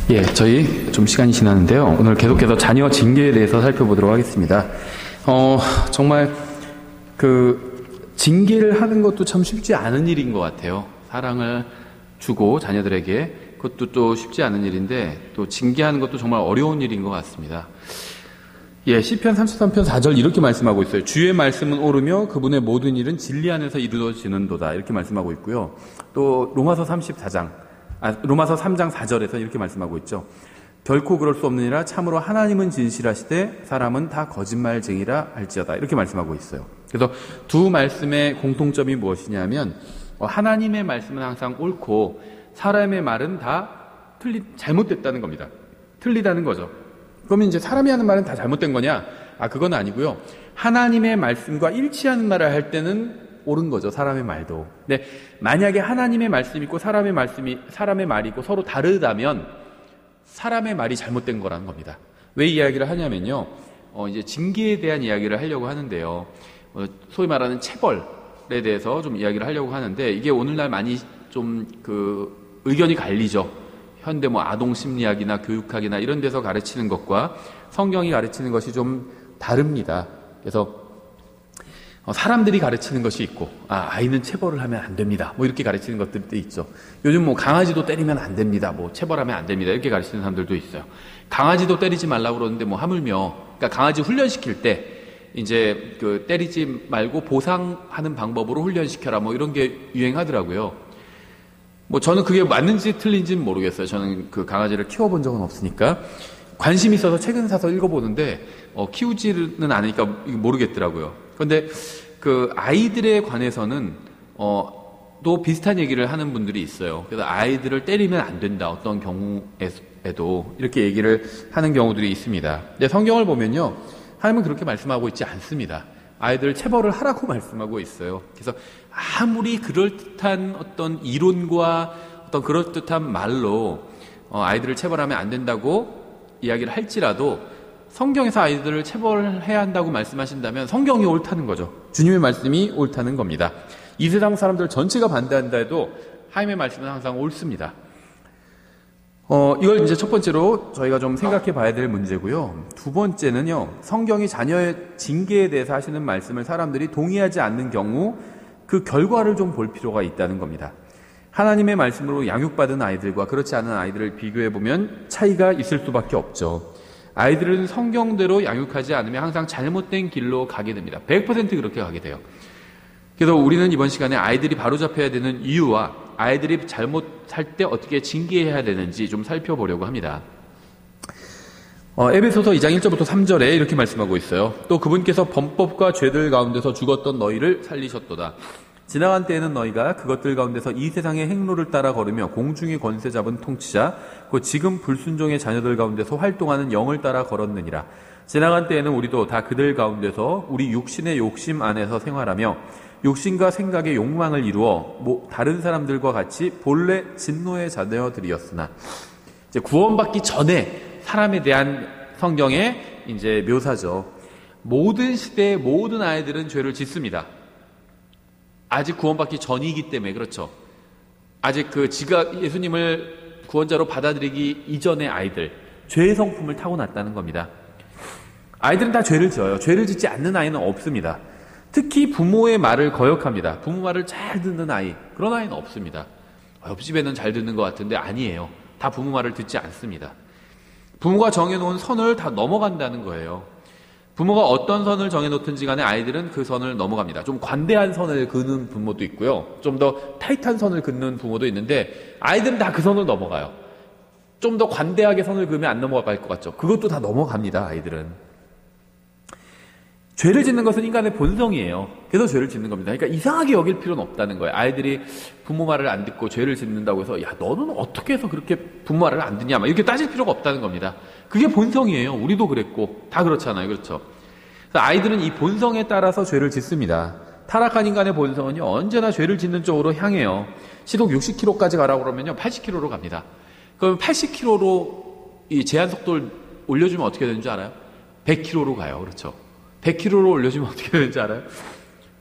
예, 저희 좀 시간이 지났는데요. 오늘 계속해서 자녀 징계에 대해서 살펴보도록 하겠습니다. 정말 징계를 하는 것도 참 쉽지 않은 일인 것 같아요. 사랑을 주고 자녀들에게 그것도 또 쉽지 않은 일인데 또 징계하는 것도 정말 어려운 일인 것 같습니다. 예, 시편 33편 4절 이렇게 말씀하고 있어요. 주의 말씀은 옳으며 그분의 모든 일은 진리 안에서 이루어지는도다. 이렇게 말씀하고 있고요. 또 로마서 3장 4절에서 이렇게 말씀하고 있죠. 결코 그럴 수 없느니라 참으로 하나님은 진실하시되 사람은 다 거짓말쟁이라 할지어다. 이렇게 말씀하고 있어요. 그래서 두 말씀의 공통점이 무엇이냐면 하나님의 말씀은 항상 옳고 사람의 말은 다 잘못됐다는 겁니다. 틀리다는 거죠. 그러면 이제 사람이 하는 말은 다 잘못된 거냐? 그건 아니고요. 하나님의 말씀과 일치하는 말을 할 때는 옳은 거죠. 사람의 말도. 근데 만약에 하나님의 말씀이 있고 사람의 말이 있고 서로 다르다면 사람의 말이 잘못된 거라는 겁니다. 왜 이야기를 하냐면요. 이제 징계에 대한 이야기를 하려고 하는데요. 소위 말하는 체벌에 대해서 좀 이야기를 하려고 하는데 이게 오늘날 많이 좀 의견이 갈리죠. 현대 아동 심리학이나 교육학이나 이런 데서 가르치는 것과 성경이 가르치는 것이 좀 다릅니다. 그래서 사람들이 가르치는 것이 있고, 아이는 체벌을 하면 안 됩니다. 이렇게 가르치는 것들도 있죠. 요즘 강아지도 때리면 안 됩니다. 체벌하면 안 됩니다. 이렇게 가르치는 사람들도 있어요. 강아지도 때리지 말라고 그러는데 하물며, 그러니까 강아지 훈련시킬 때, 이제 때리지 말고 보상하는 방법으로 훈련시켜라. 이런 게 유행하더라고요. 저는 그게 맞는지 틀린지는 모르겠어요. 저는 강아지를 키워본 적은 없으니까. 관심이 있어서 책은 사서 읽어보는데, 키우지는 않으니까 모르겠더라고요. 그런데 아이들에 관해서는 또 비슷한 얘기를 하는 분들이 있어요. 그래서 아이들을 때리면 안 된다. 어떤 경우에도 이렇게 얘기를 하는 경우들이 있습니다. 근데 성경을 보면요, 하나님은 그렇게 말씀하고 있지 않습니다. 아이들을 체벌을 하라고 말씀하고 있어요. 그래서 아무리 그럴듯한 어떤 이론과 어떤 그럴듯한 말로 아이들을 체벌하면 안 된다고 이야기를 할지라도 성경에서 아이들을 체벌해야 한다고 말씀하신다면 성경이 옳다는 거죠. 주님의 말씀이 옳다는 겁니다. 이 세상 사람들 전체가 반대한다 해도 하나님의 말씀은 항상 옳습니다. 이걸 이제 첫 번째로 저희가 좀 생각해 봐야 될 문제고요. 두 번째는요, 성경이 자녀의 징계에 대해서 하시는 말씀을 사람들이 동의하지 않는 경우 그 결과를 좀 볼 필요가 있다는 겁니다. 하나님의 말씀으로 양육받은 아이들과 그렇지 않은 아이들을 비교해 보면 차이가 있을 수밖에 없죠. 아이들은 성경대로 양육하지 않으면 항상 잘못된 길로 가게 됩니다. 100% 그렇게 가게 돼요. 그래서 우리는 이번 시간에 아이들이 바로잡혀야 되는 이유와 아이들이 잘못할 때 어떻게 징계해야 되는지 좀 살펴보려고 합니다. 에베소서 2장 1절부터 3절에 이렇게 말씀하고 있어요. 또 그분께서 범법과 죄들 가운데서 죽었던 너희를 살리셨도다. 지나간 때에는 너희가 그것들 가운데서 이 세상의 행로를 따라 걸으며 공중의 권세 잡은 통치자 곧 지금 불순종의 자녀들 가운데서 활동하는 영을 따라 걸었느니라. 지나간 때에는 우리도 다 그들 가운데서 우리 육신의 욕심 안에서 생활하며 욕심과 생각의 욕망을 이루어 다른 사람들과 같이 본래 진노의 자녀들이었으나, 이제 구원받기 전에 사람에 대한 성경의 이제 묘사죠. 모든 시대의 모든 아이들은 죄를 짓습니다. 아직 구원받기 전이기 때문에 그렇죠. 아직 지가 예수님을 구원자로 받아들이기 이전의 아이들, 죄의 성품을 타고났다는 겁니다. 아이들은 다 죄를 지어요. 죄를 짓지 않는 아이는 없습니다. 특히 부모의 말을 거역합니다. 부모 말을 잘 듣는 아이, 그런 아이는 없습니다. 옆집에는 잘 듣는 것 같은데 아니에요. 다 부모 말을 듣지 않습니다. 부모가 정해놓은 선을 다 넘어간다는 거예요. 부모가 어떤 선을 정해놓든지 간에 아이들은 그 선을 넘어갑니다. 좀 관대한 선을 그는 부모도 있고요. 좀 더 타이트한 선을 긋는 부모도 있는데 아이들은 다 그 선을 넘어가요. 좀 더 관대하게 선을 그으면 안 넘어갈 것 같죠. 그것도 다 넘어갑니다. 아이들은. 죄를 짓는 것은 인간의 본성이에요. 그래서 죄를 짓는 겁니다. 그러니까 이상하게 여길 필요는 없다는 거예요. 아이들이 부모 말을 안 듣고 죄를 짓는다고 해서 야 너는 어떻게 해서 그렇게 부모 말을 안 듣냐 이렇게 따질 필요가 없다는 겁니다. 그게 본성이에요. 우리도 그랬고 다 그렇잖아요. 그렇죠? 그래서 아이들은 이 본성에 따라서 죄를 짓습니다. 타락한 인간의 본성은요 언제나 죄를 짓는 쪽으로 향해요. 시속 60km까지 가라고 그러면요 80km로 갑니다. 그럼 80km로 이 제한 속도를 올려주면 어떻게 되는 줄 알아요? 100km로 가요. 그렇죠? 100km로 올려주면 어떻게 되는지 알아요?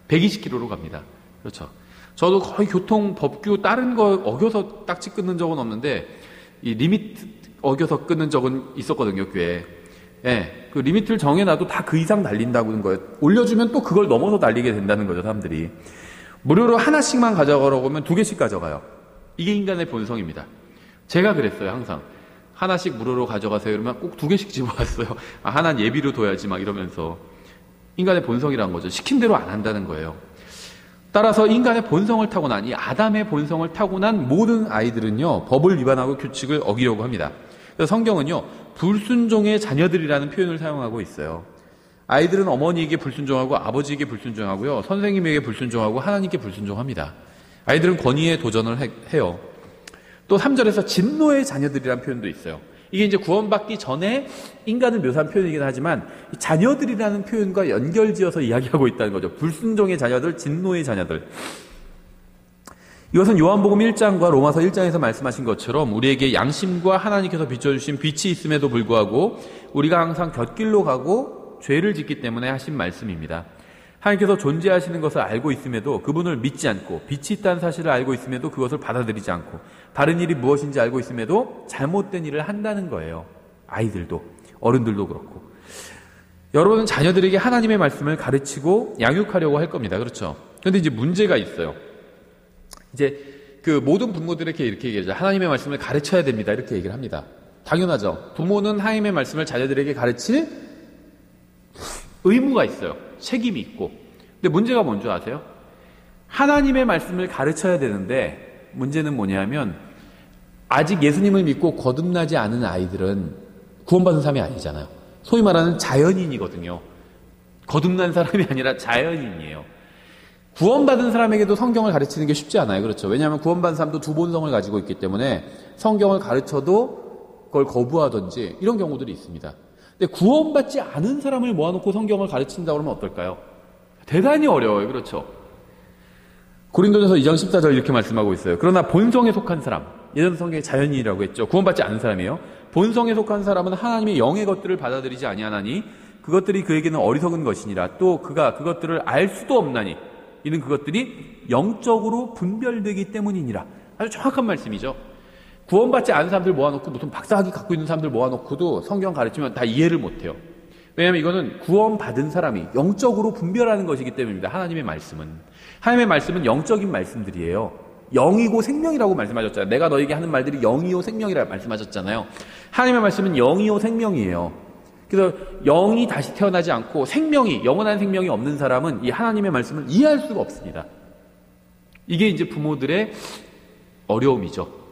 120km로 갑니다. 그렇죠. 저도 거의 교통 법규 다른 거 어겨서 딱지 끊는 적은 없는데 이 리미트 어겨서 끊는 적은 있었거든요, 교회에. 예, 그 리미트를 정해놔도 다 그 이상 날린다는 거예요. 올려주면 또 그걸 넘어서 날리게 된다는 거죠, 사람들이. 무료로 하나씩만 가져가라고 하면 2개씩 가져가요. 이게 인간의 본성입니다. 제가 그랬어요, 항상. 하나씩 무료로 가져가세요. 이러면 꼭 2개씩 집어왔어요. 아, 하나는 예비로 둬야지, 막 이러면서. 인간의 본성이란 거죠. 시킨 대로 안 한다는 거예요. 따라서 인간의 본성을 타고난, 이 아담의 본성을 타고난 모든 아이들은요, 법을 위반하고 규칙을 어기려고 합니다. 그래서 성경은요, 불순종의 자녀들이라는 표현을 사용하고 있어요. 아이들은 어머니에게 불순종하고 아버지에게 불순종하고요, 선생님에게 불순종하고 하나님께 불순종합니다. 아이들은 권위에 도전을 해요. 또 3절에서 진노의 자녀들이라는 표현도 있어요. 이게 이제 구원받기 전에 인간을 묘사한 표현이긴 하지만 자녀들이라는 표현과 연결지어서 이야기하고 있다는 거죠. 불순종의 자녀들, 진노의 자녀들. 이것은 요한복음 1장과 로마서 1장에서 말씀하신 것처럼 우리에게 양심과 하나님께서 비춰주신 빛이 있음에도 불구하고 우리가 항상 곁길로 가고 죄를 짓기 때문에 하신 말씀입니다. 하나님께서 존재하시는 것을 알고 있음에도 그분을 믿지 않고 빛이 있다는 사실을 알고 있음에도 그것을 받아들이지 않고 바른 일이 무엇인지 알고 있음에도 잘못된 일을 한다는 거예요. 아이들도 어른들도 그렇고. 여러분은 자녀들에게 하나님의 말씀을 가르치고 양육하려고 할 겁니다. 그렇죠? 그런데 이제 문제가 있어요. 이제 그 모든 부모들에게 이렇게 얘기하죠. 하나님의 말씀을 가르쳐야 됩니다. 이렇게 얘기를 합니다. 당연하죠. 부모는 하나님의 말씀을 자녀들에게 가르칠 의무가 있어요. 책임이 있고. 근데 문제가 뭔지 아세요? 하나님의 말씀을 가르쳐야 되는데 문제는 뭐냐면 아직 예수님을 믿고 거듭나지 않은 아이들은 구원받은 사람이 아니잖아요. 소위 말하는 자연인이거든요. 거듭난 사람이 아니라 자연인이에요. 구원받은 사람에게도 성경을 가르치는 게 쉽지 않아요. 그렇죠? 왜냐하면 구원받은 사람도 두 본성을 가지고 있기 때문에 성경을 가르쳐도 그걸 거부하든지 이런 경우들이 있습니다. 근데 구원받지 않은 사람을 모아놓고 성경을 가르친다고 그러면 어떨까요? 대단히 어려워요. 그렇죠? 고린도전서 2장 14절 이렇게 말씀하고 있어요. 그러나 본성에 속한 사람, 예전 성경에 자연인이라고 했죠. 구원받지 않은 사람이에요. 본성에 속한 사람은 하나님의 영의 것들을 받아들이지 아니하나니 그것들이 그에게는 어리석은 것이니라. 또 그가 그것들을 알 수도 없나니 이는 그것들이 영적으로 분별되기 때문이니라. 아주 정확한 말씀이죠. 구원받지 않은 사람들 모아놓고 무슨 박사학위 갖고 있는 사람들 모아놓고도 성경 가르치면 다 이해를 못해요. 왜냐하면 이거는 구원받은 사람이 영적으로 분별하는 것이기 때문입니다. 하나님의 말씀은 영적인 말씀들이에요. 영이고 생명이라고 말씀하셨잖아요. 내가 너에게 하는 말들이 영이요 생명이라고 말씀하셨잖아요. 하나님의 말씀은 영이요 생명이에요. 그래서 영이 다시 태어나지 않고 영원한 생명이 없는 사람은 이 하나님의 말씀을 이해할 수가 없습니다. 이게 이제 부모들의 어려움이죠.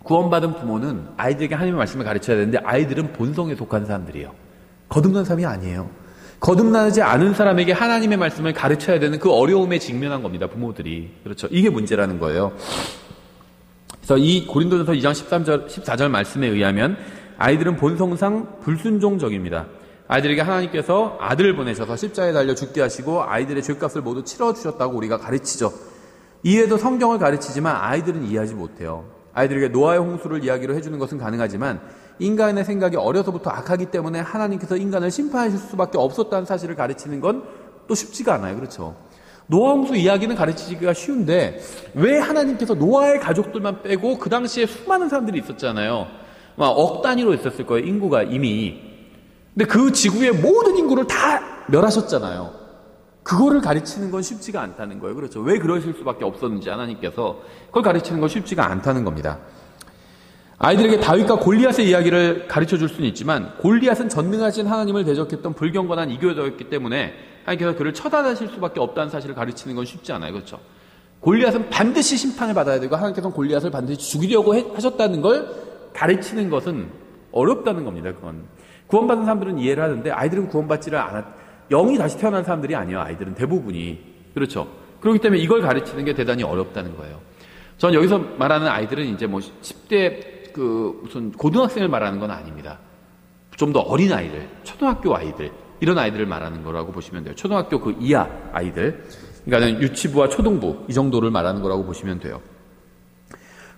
구원받은 부모는 아이들에게 하나님의 말씀을 가르쳐야 되는데 아이들은 본성에 속한 사람들이에요. 거듭난 사람이 아니에요. 거듭나지 않은 사람에게 하나님의 말씀을 가르쳐야 되는 그 어려움에 직면한 겁니다. 부모들이. 그렇죠. 이게 문제라는 거예요. 그래서 이 고린도전서 2장 14절 말씀에 의하면 아이들은 본성상 불순종적입니다. 아이들에게 하나님께서 아들을 보내셔서 십자가에 달려 죽게 하시고 아이들의 죄값을 모두 치러주셨다고 우리가 가르치죠. 이해도 성경을 가르치지만 아이들은 이해하지 못해요. 아이들에게 노아의 홍수를 이야기로 해주는 것은 가능하지만 인간의 생각이 어려서부터 악하기 때문에 하나님께서 인간을 심판하실 수밖에 없었다는 사실을 가르치는 건 또 쉽지가 않아요. 그렇죠? 노아 홍수 이야기는 가르치기가 쉬운데 왜 하나님께서 노아의 가족들만 빼고 그 당시에 수많은 사람들이 있었잖아요. 막 억 단위로 있었을 거예요. 인구가 이미. 근데 그 지구의 모든 인구를 다 멸하셨잖아요. 그거를 가르치는 건 쉽지가 않다는 거예요. 그렇죠? 왜 그러실 수밖에 없었는지 하나님께서 그걸 가르치는 건 쉽지가 않다는 겁니다. 아이들에게 다윗과 골리앗의 이야기를 가르쳐줄 수는 있지만 골리앗은 전능하신 하나님을 대적했던 불경건한 이교자였기 때문에 하나님께서 그를 처단하실 수밖에 없다는 사실을 가르치는 건 쉽지 않아요. 그렇죠? 골리앗은 반드시 심판을 받아야 되고 하나님께서는 골리앗을 반드시 죽이려고 하셨다는 걸 가르치는 것은 어렵다는 겁니다. 그건. 구원받은 사람들은 이해를 하는데 아이들은 구원받지를 영이 다시 태어난 사람들이 아니에요. 아이들은 대부분이. 그렇죠? 그렇기 때문에 이걸 가르치는 게 대단히 어렵다는 거예요. 전 여기서 말하는 아이들은 이제 뭐 10대 무슨 고등학생을 말하는 건 아닙니다. 좀 더 어린 아이들, 초등학교 아이들, 이런 아이들을 말하는 거라고 보시면 돼요. 초등학교 그 이하 아이들. 그러니까 유치부와 초등부 이 정도를 말하는 거라고 보시면 돼요.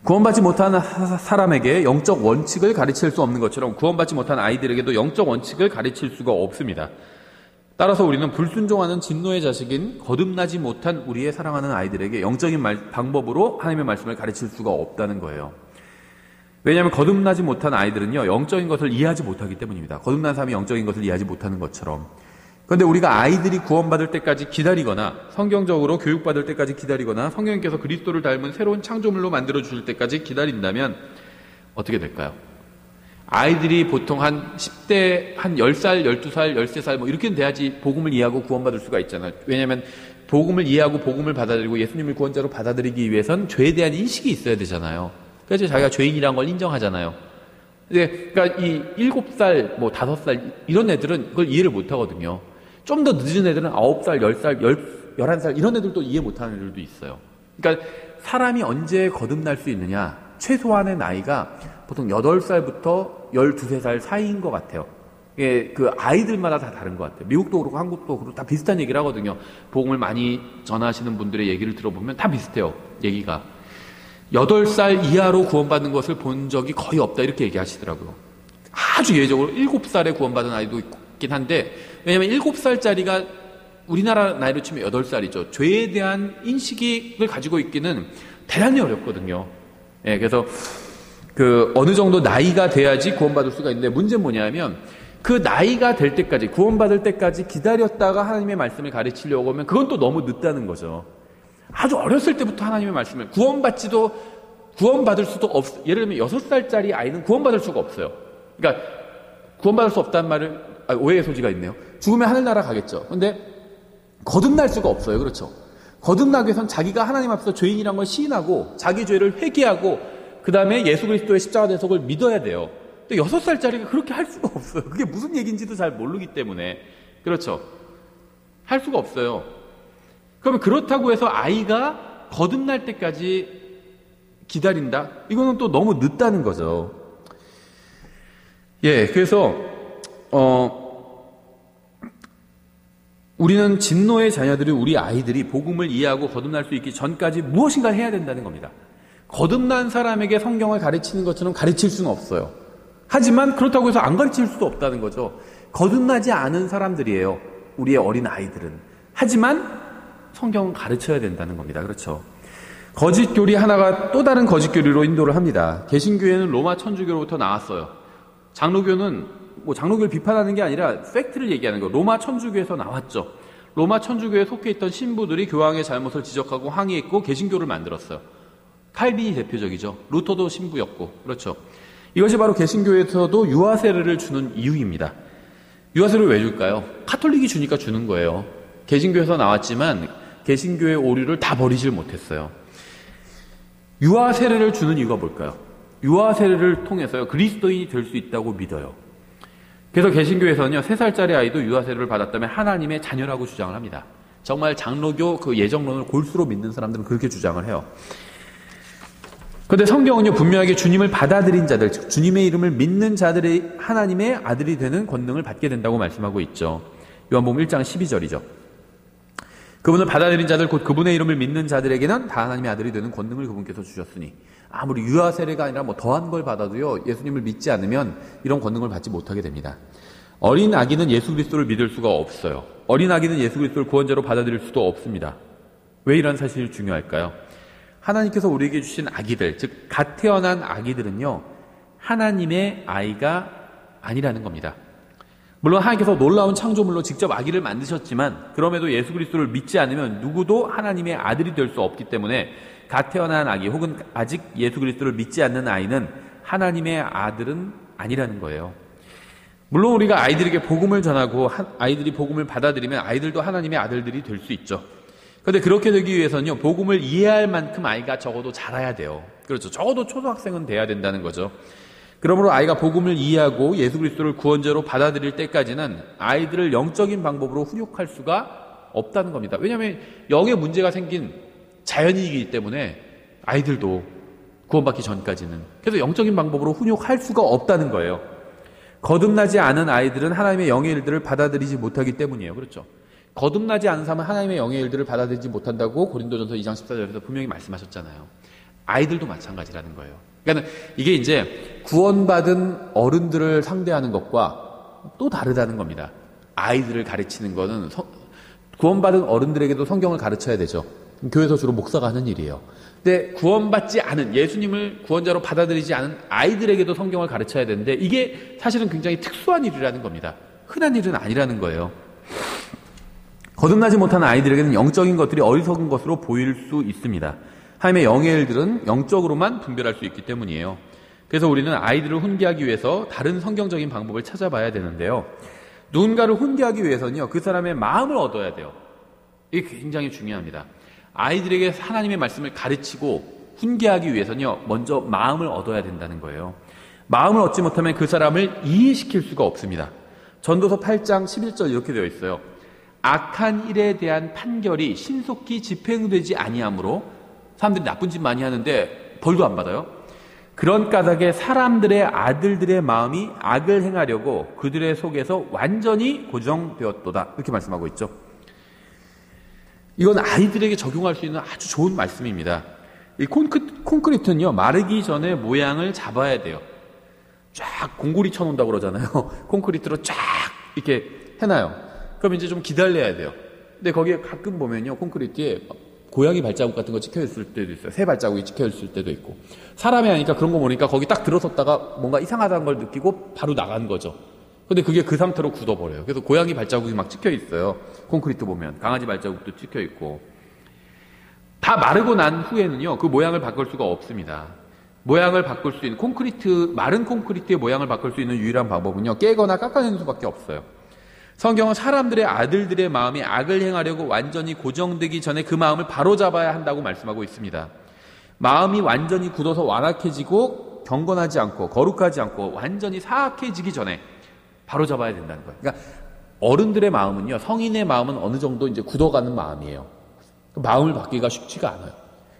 구원받지 못한 사람에게 영적 원칙을 가르칠 수 없는 것처럼 구원받지 못한 아이들에게도 영적 원칙을 가르칠 수가 없습니다. 따라서 우리는 불순종하는 진노의 자식인 거듭나지 못한 우리의 사랑하는 아이들에게 영적인 방법으로 하나님의 말씀을 가르칠 수가 없다는 거예요. 왜냐하면 거듭나지 못한 아이들은요, 영적인 것을 이해하지 못하기 때문입니다. 거듭난 사람이 영적인 것을 이해하지 못하는 것처럼. 그런데 우리가 아이들이 구원받을 때까지 기다리거나 성경적으로 교육받을 때까지 기다리거나 성령님께서 그리스도를 닮은 새로운 창조물로 만들어 주실 때까지 기다린다면 어떻게 될까요? 아이들이 보통 한 10대, 한 10살, 12살, 13살 뭐 이렇게는 돼야지 복음을 이해하고 구원받을 수가 있잖아요. 왜냐하면 복음을 이해하고 복음을 받아들이고 예수님을 구원자로 받아들이기 위해선 죄에 대한 인식이 있어야 되잖아요. 그래서 자기가 죄인이라는 걸 인정하잖아요. 그러니까 이 7살, 뭐 5살 이런 애들은 그걸 이해를 못 하거든요. 좀 더 늦은 애들은 9살, 10살, 11살 이런 애들도 이해 못하는 애들도 있어요. 그러니까 사람이 언제 거듭날 수 있느냐, 최소한의 나이가 보통 8살부터 12, 3살 사이인 것 같아요. 예, 그 아이들마다 다 다른 것 같아요. 미국도 그렇고 한국도 그렇고 다 비슷한 얘기를 하거든요. 복음을 많이 전하시는 분들의 얘기를 들어보면 다 비슷해요. 얘기가 8살 이하로 구원받는 것을 본 적이 거의 없다 이렇게 얘기하시더라고요. 아주 예외적으로 7살에 구원받은 아이도 있긴 한데, 왜냐하면 7살짜리가 우리나라 나이로 치면 8살이죠. 죄에 대한 인식을 가지고 있기는 대단히 어렵거든요. 예, 그래서 그 어느 정도 나이가 돼야지 구원받을 수가 있는데, 문제는 뭐냐면 그 나이가 될 때까지, 구원받을 때까지 기다렸다가 하나님의 말씀을 가르치려고 하면 그건 또 너무 늦다는 거죠. 아주 어렸을 때부터 하나님의 말씀을 구원받을 수도 없어요. 예를 들면 6살짜리 아이는 구원받을 수가 없어요. 그러니까 구원받을 수 없다는 말을, 오해의 소지가 있네요. 죽으면 하늘나라 가겠죠. 근데 거듭날 수가 없어요. 그렇죠? 거듭나기 위해서는 자기가 하나님 앞에서 죄인이란 걸 시인하고 자기 죄를 회개하고 그 다음에 예수 그리스도의 십자가 대속을 믿어야 돼요. 근데 6살짜리가 그렇게 할 수가 없어요. 그게 무슨 얘기인지도 잘 모르기 때문에. 그렇죠? 할 수가 없어요. 그러면 그렇다고 해서 아이가 거듭날 때까지 기다린다? 이거는 또 너무 늦다는 거죠. 예, 그래서 우리는 진노의 자녀들이, 우리 아이들이 복음을 이해하고 거듭날 수 있기 전까지 무엇인가 해야 된다는 겁니다. 거듭난 사람에게 성경을 가르치는 것처럼 가르칠 수는 없어요. 하지만 그렇다고 해서 안 가르칠 수도 없다는 거죠. 거듭나지 않은 사람들이에요, 우리의 어린 아이들은. 하지만 성경은 가르쳐야 된다는 겁니다. 그렇죠? 거짓 교리 하나가 또 다른 거짓 교리로 인도를 합니다. 개신교회는 로마 천주교로부터 나왔어요. 장로교는 장로교를 비판하는 게 아니라 팩트를 얘기하는 거예요. 로마 천주교에서 나왔죠. 로마 천주교에 속해 있던 신부들이 교황의 잘못을 지적하고 항의했고 개신교를 만들었어요. 칼빈이 대표적이죠. 루터도 신부였고. 그렇죠? 이것이 바로 개신교에서도 유아 세례를 주는 이유입니다. 유아 세례를 왜 줄까요? 카톨릭이 주니까 주는 거예요. 개신교에서 나왔지만 개신교의 오류를 다 버리질 못했어요. 유아 세례를 주는 이유가 뭘까요? 유아 세례를 통해서요, 그리스도인이 될 수 있다고 믿어요. 그래서 개신교에서는요, 3살짜리 아이도 유아 세례를 받았다면 하나님의 자녀라고 주장을 합니다. 정말 장로교 그 예정론을 골수로 믿는 사람들은 그렇게 주장을 해요. 그런데 성경은요, 분명하게 주님을 받아들인 자들, 즉 주님의 이름을 믿는 자들이 하나님의 아들이 되는 권능을 받게 된다고 말씀하고 있죠. 요한복음 1장 12절이죠. 그분을 받아들인 자들, 곧 그분의 이름을 믿는 자들에게는 다 하나님의 아들이 되는 권능을 그분께서 주셨으니, 아무리 유아 세례가 아니라 더한 걸 받아도요, 예수님을 믿지 않으면 이런 권능을 받지 못하게 됩니다. 어린 아기는 예수 그리스도를 믿을 수가 없어요. 어린 아기는 예수 그리스도를 구원자로 받아들일 수도 없습니다. 왜 이런 사실이 중요할까요? 하나님께서 우리에게 주신 아기들, 즉 갓 태어난 아기들은요, 하나님의 아이가 아니라는 겁니다. 물론 하나님께서 놀라운 창조물로 직접 아기를 만드셨지만, 그럼에도 예수 그리스도를 믿지 않으면 누구도 하나님의 아들이 될 수 없기 때문에 갓 태어난 아기 혹은 아직 예수 그리스도를 믿지 않는 아이는 하나님의 아들은 아니라는 거예요. 물론 우리가 아이들에게 복음을 전하고 아이들이 복음을 받아들이면 아이들도 하나님의 아들들이 될 수 있죠. 그런데 그렇게 되기 위해서는요, 복음을 이해할 만큼 아이가 적어도 자라야 돼요. 그렇죠. 적어도 초등학생은 돼야 된다는 거죠. 그러므로 아이가 복음을 이해하고 예수 그리스도를 구원자로 받아들일 때까지는 아이들을 영적인 방법으로 훈육할 수가 없다는 겁니다. 왜냐하면 영에 문제가 생긴 자연이기 때문에 아이들도 구원받기 전까지는. 그래서 영적인 방법으로 훈육할 수가 없다는 거예요. 거듭나지 않은 아이들은 하나님의 영의 일들을 받아들이지 못하기 때문이에요. 그렇죠? 거듭나지 않은 사람은 하나님의 영의 일들을 받아들이지 못한다고 고린도전서 2장 14절에서 분명히 말씀하셨잖아요. 아이들도 마찬가지라는 거예요. 그러니까 이게 이제 구원받은 어른들을 상대하는 것과 또 다르다는 겁니다. 아이들을 가르치는 거는 구원받은 어른들에게도 성경을 가르쳐야 되죠. 교회에서 주로 목사가 하는 일이에요. 근데 구원받지 않은, 예수님을 구원자로 받아들이지 않은 아이들에게도 성경을 가르쳐야 되는데 이게 사실은 굉장히 특수한 일이라는 겁니다. 흔한 일은 아니라는 거예요. 거듭나지 못하는 아이들에게는 영적인 것들이 어리석은 것으로 보일 수 있습니다. 하나님의 영의 일들은 영적으로만 분별할 수 있기 때문이에요. 그래서 우리는 아이들을 훈계하기 위해서 다른 성경적인 방법을 찾아봐야 되는데요. 누군가를 훈계하기 위해서는요, 그 사람의 마음을 얻어야 돼요. 이게 굉장히 중요합니다. 아이들에게 하나님의 말씀을 가르치고 훈계하기 위해서는요, 먼저 마음을 얻어야 된다는 거예요. 마음을 얻지 못하면 그 사람을 이해시킬 수가 없습니다. 전도서 8장 11절 이렇게 되어 있어요. 악한 일에 대한 판결이 신속히 집행되지 아니하므로, 사람들이 나쁜 짓 많이 하는데 벌도 안 받아요. 그런 까닭에 사람들의 아들들의 마음이 악을 행하려고 그들의 속에서 완전히 고정되었도다. 이렇게 말씀하고 있죠. 이건 아이들에게 적용할 수 있는 아주 좋은 말씀입니다. 이 콘크리트는요, 마르기 전에 모양을 잡아야 돼요. 쫙 공구리 쳐놓는다고 그러잖아요. 콘크리트로 쫙 이렇게 해놔요. 그럼 이제 좀 기다려야 돼요. 근데 거기에 가끔 보면요, 콘크리트에 고양이 발자국 같은 거 찍혀있을 때도 있어요. 새 발자국이 찍혀있을 때도 있고. 사람이 하니까 그런 거 보니까 거기 딱 들어섰다가 뭔가 이상하다는 걸 느끼고 바로 나간 거죠. 근데 그게 그 상태로 굳어버려요. 그래서 고양이 발자국이 막 찍혀있어요. 콘크리트 보면. 강아지 발자국도 찍혀있고. 다 마르고 난 후에는요, 그 모양을 바꿀 수가 없습니다. 모양을 바꿀 수 있는 마른 콘크리트의 모양을 바꿀 수 있는 유일한 방법은요, 깨거나 깎아내는 수밖에 없어요. 성경은 사람들의 아들들의 마음이 악을 행하려고 완전히 고정되기 전에 그 마음을 바로잡아야 한다고 말씀하고 있습니다. 마음이 완전히 굳어서 완악해지고 경건하지 않고 거룩하지 않고 완전히 사악해지기 전에 바로잡아야 된다는 거예요. 그러니까 어른들의 마음은요, 성인의 마음은 어느 정도 이제 굳어가는 마음이에요. 마음을 바뀌기가 쉽지가 않아요.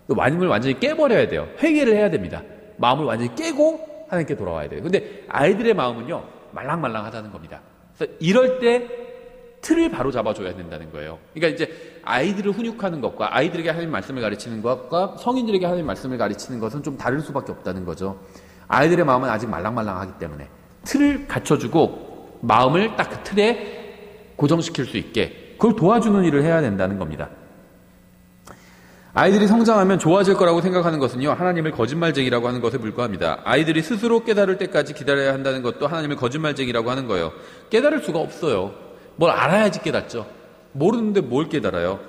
마음을 완전히 깨버려야 돼요. 회개를 해야 됩니다. 마음을 완전히 깨고 하나님께 돌아와야 돼요. 근데 아이들의 마음은요, 말랑말랑하다는 겁니다. 그래서 이럴 때 틀을 바로 잡아줘야 된다는 거예요. 그러니까 이제 아이들을 훈육하는 것과 아이들에게 하나님 말씀을 가르치는 것과 성인들에게 하나님 말씀을 가르치는 것은 좀 다를 수밖에 없다는 거죠. 아이들의 마음은 아직 말랑말랑하기 때문에 틀을 갖춰주고 마음을 딱 그 틀에 고정시킬 수 있게 그걸 도와주는 일을 해야 된다는 겁니다. 아이들이 성장하면 좋아질 거라고 생각하는 것은요, 하나님을 거짓말쟁이라고 하는 것에 불과합니다. 아이들이 스스로 깨달을 때까지 기다려야 한다는 것도 하나님을 거짓말쟁이라고 하는 거예요. 깨달을 수가 없어요. 뭘 알아야지 깨닫죠. 모르는데 뭘 깨달아요.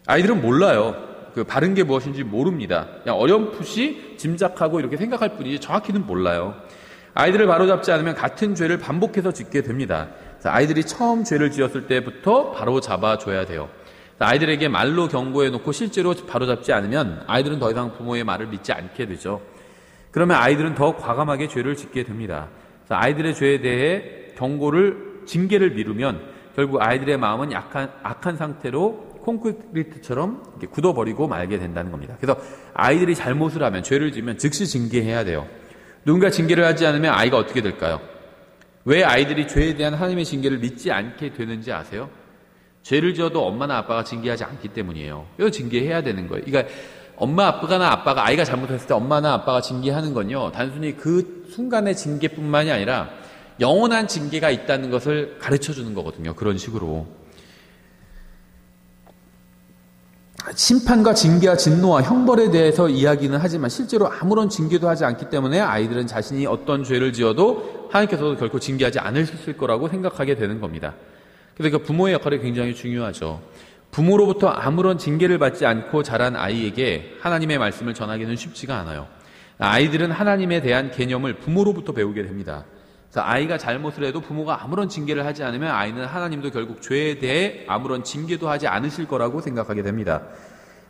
아이들은 몰라요. 그 바른 게 무엇인지 모릅니다. 그냥 어렴풋이 짐작하고 이렇게 생각할 뿐이지 정확히는 몰라요. 아이들을 바로잡지 않으면 같은 죄를 반복해서 짓게 됩니다. 아이들이 처음 죄를 지었을 때부터 바로 잡아줘야 돼요. 아이들에게 말로 경고해놓고 실제로 바로잡지 않으면 아이들은 더 이상 부모의 말을 믿지 않게 되죠. 그러면 아이들은 더 과감하게 죄를 짓게 됩니다. 아이들의 죄에 대해 징계를 미루면 결국 아이들의 마음은 악한 상태로 콘크리트처럼 이렇게 굳어버리고 말게 된다는 겁니다. 그래서 아이들이 잘못을 하면, 죄를 지으면 즉시 징계해야 돼요. 누군가 징계를 하지 않으면 아이가 어떻게 될까요? 왜 아이들이 죄에 대한 하나님의 징계를 믿지 않게 되는지 아세요? 죄를 지어도 엄마나 아빠가 징계하지 않기 때문이에요. 이거 징계해야 되는 거예요. 그러니까 엄마 아빠가 아이가 잘못했을 때 엄마나 아빠가 징계하는 건요, 단순히 그 순간의 징계뿐만이 아니라 영원한 징계가 있다는 것을 가르쳐 주는 거거든요. 그런 식으로. 심판과 징계와 진노와 형벌에 대해서 이야기는 하지만 실제로 아무런 징계도 하지 않기 때문에 아이들은 자신이 어떤 죄를 지어도 하나님께서도 결코 징계하지 않으실 거라고 생각하게 되는 겁니다. 그래서 부모의 역할이 굉장히 중요하죠. 부모로부터 아무런 징계를 받지 않고 자란 아이에게 하나님의 말씀을 전하기는 쉽지가 않아요. 아이들은 하나님에 대한 개념을 부모로부터 배우게 됩니다. 그래서 아이가 잘못을 해도 부모가 아무런 징계를 하지 않으면 아이는 하나님도 결국 죄에 대해 아무런 징계도 하지 않으실 거라고 생각하게 됩니다.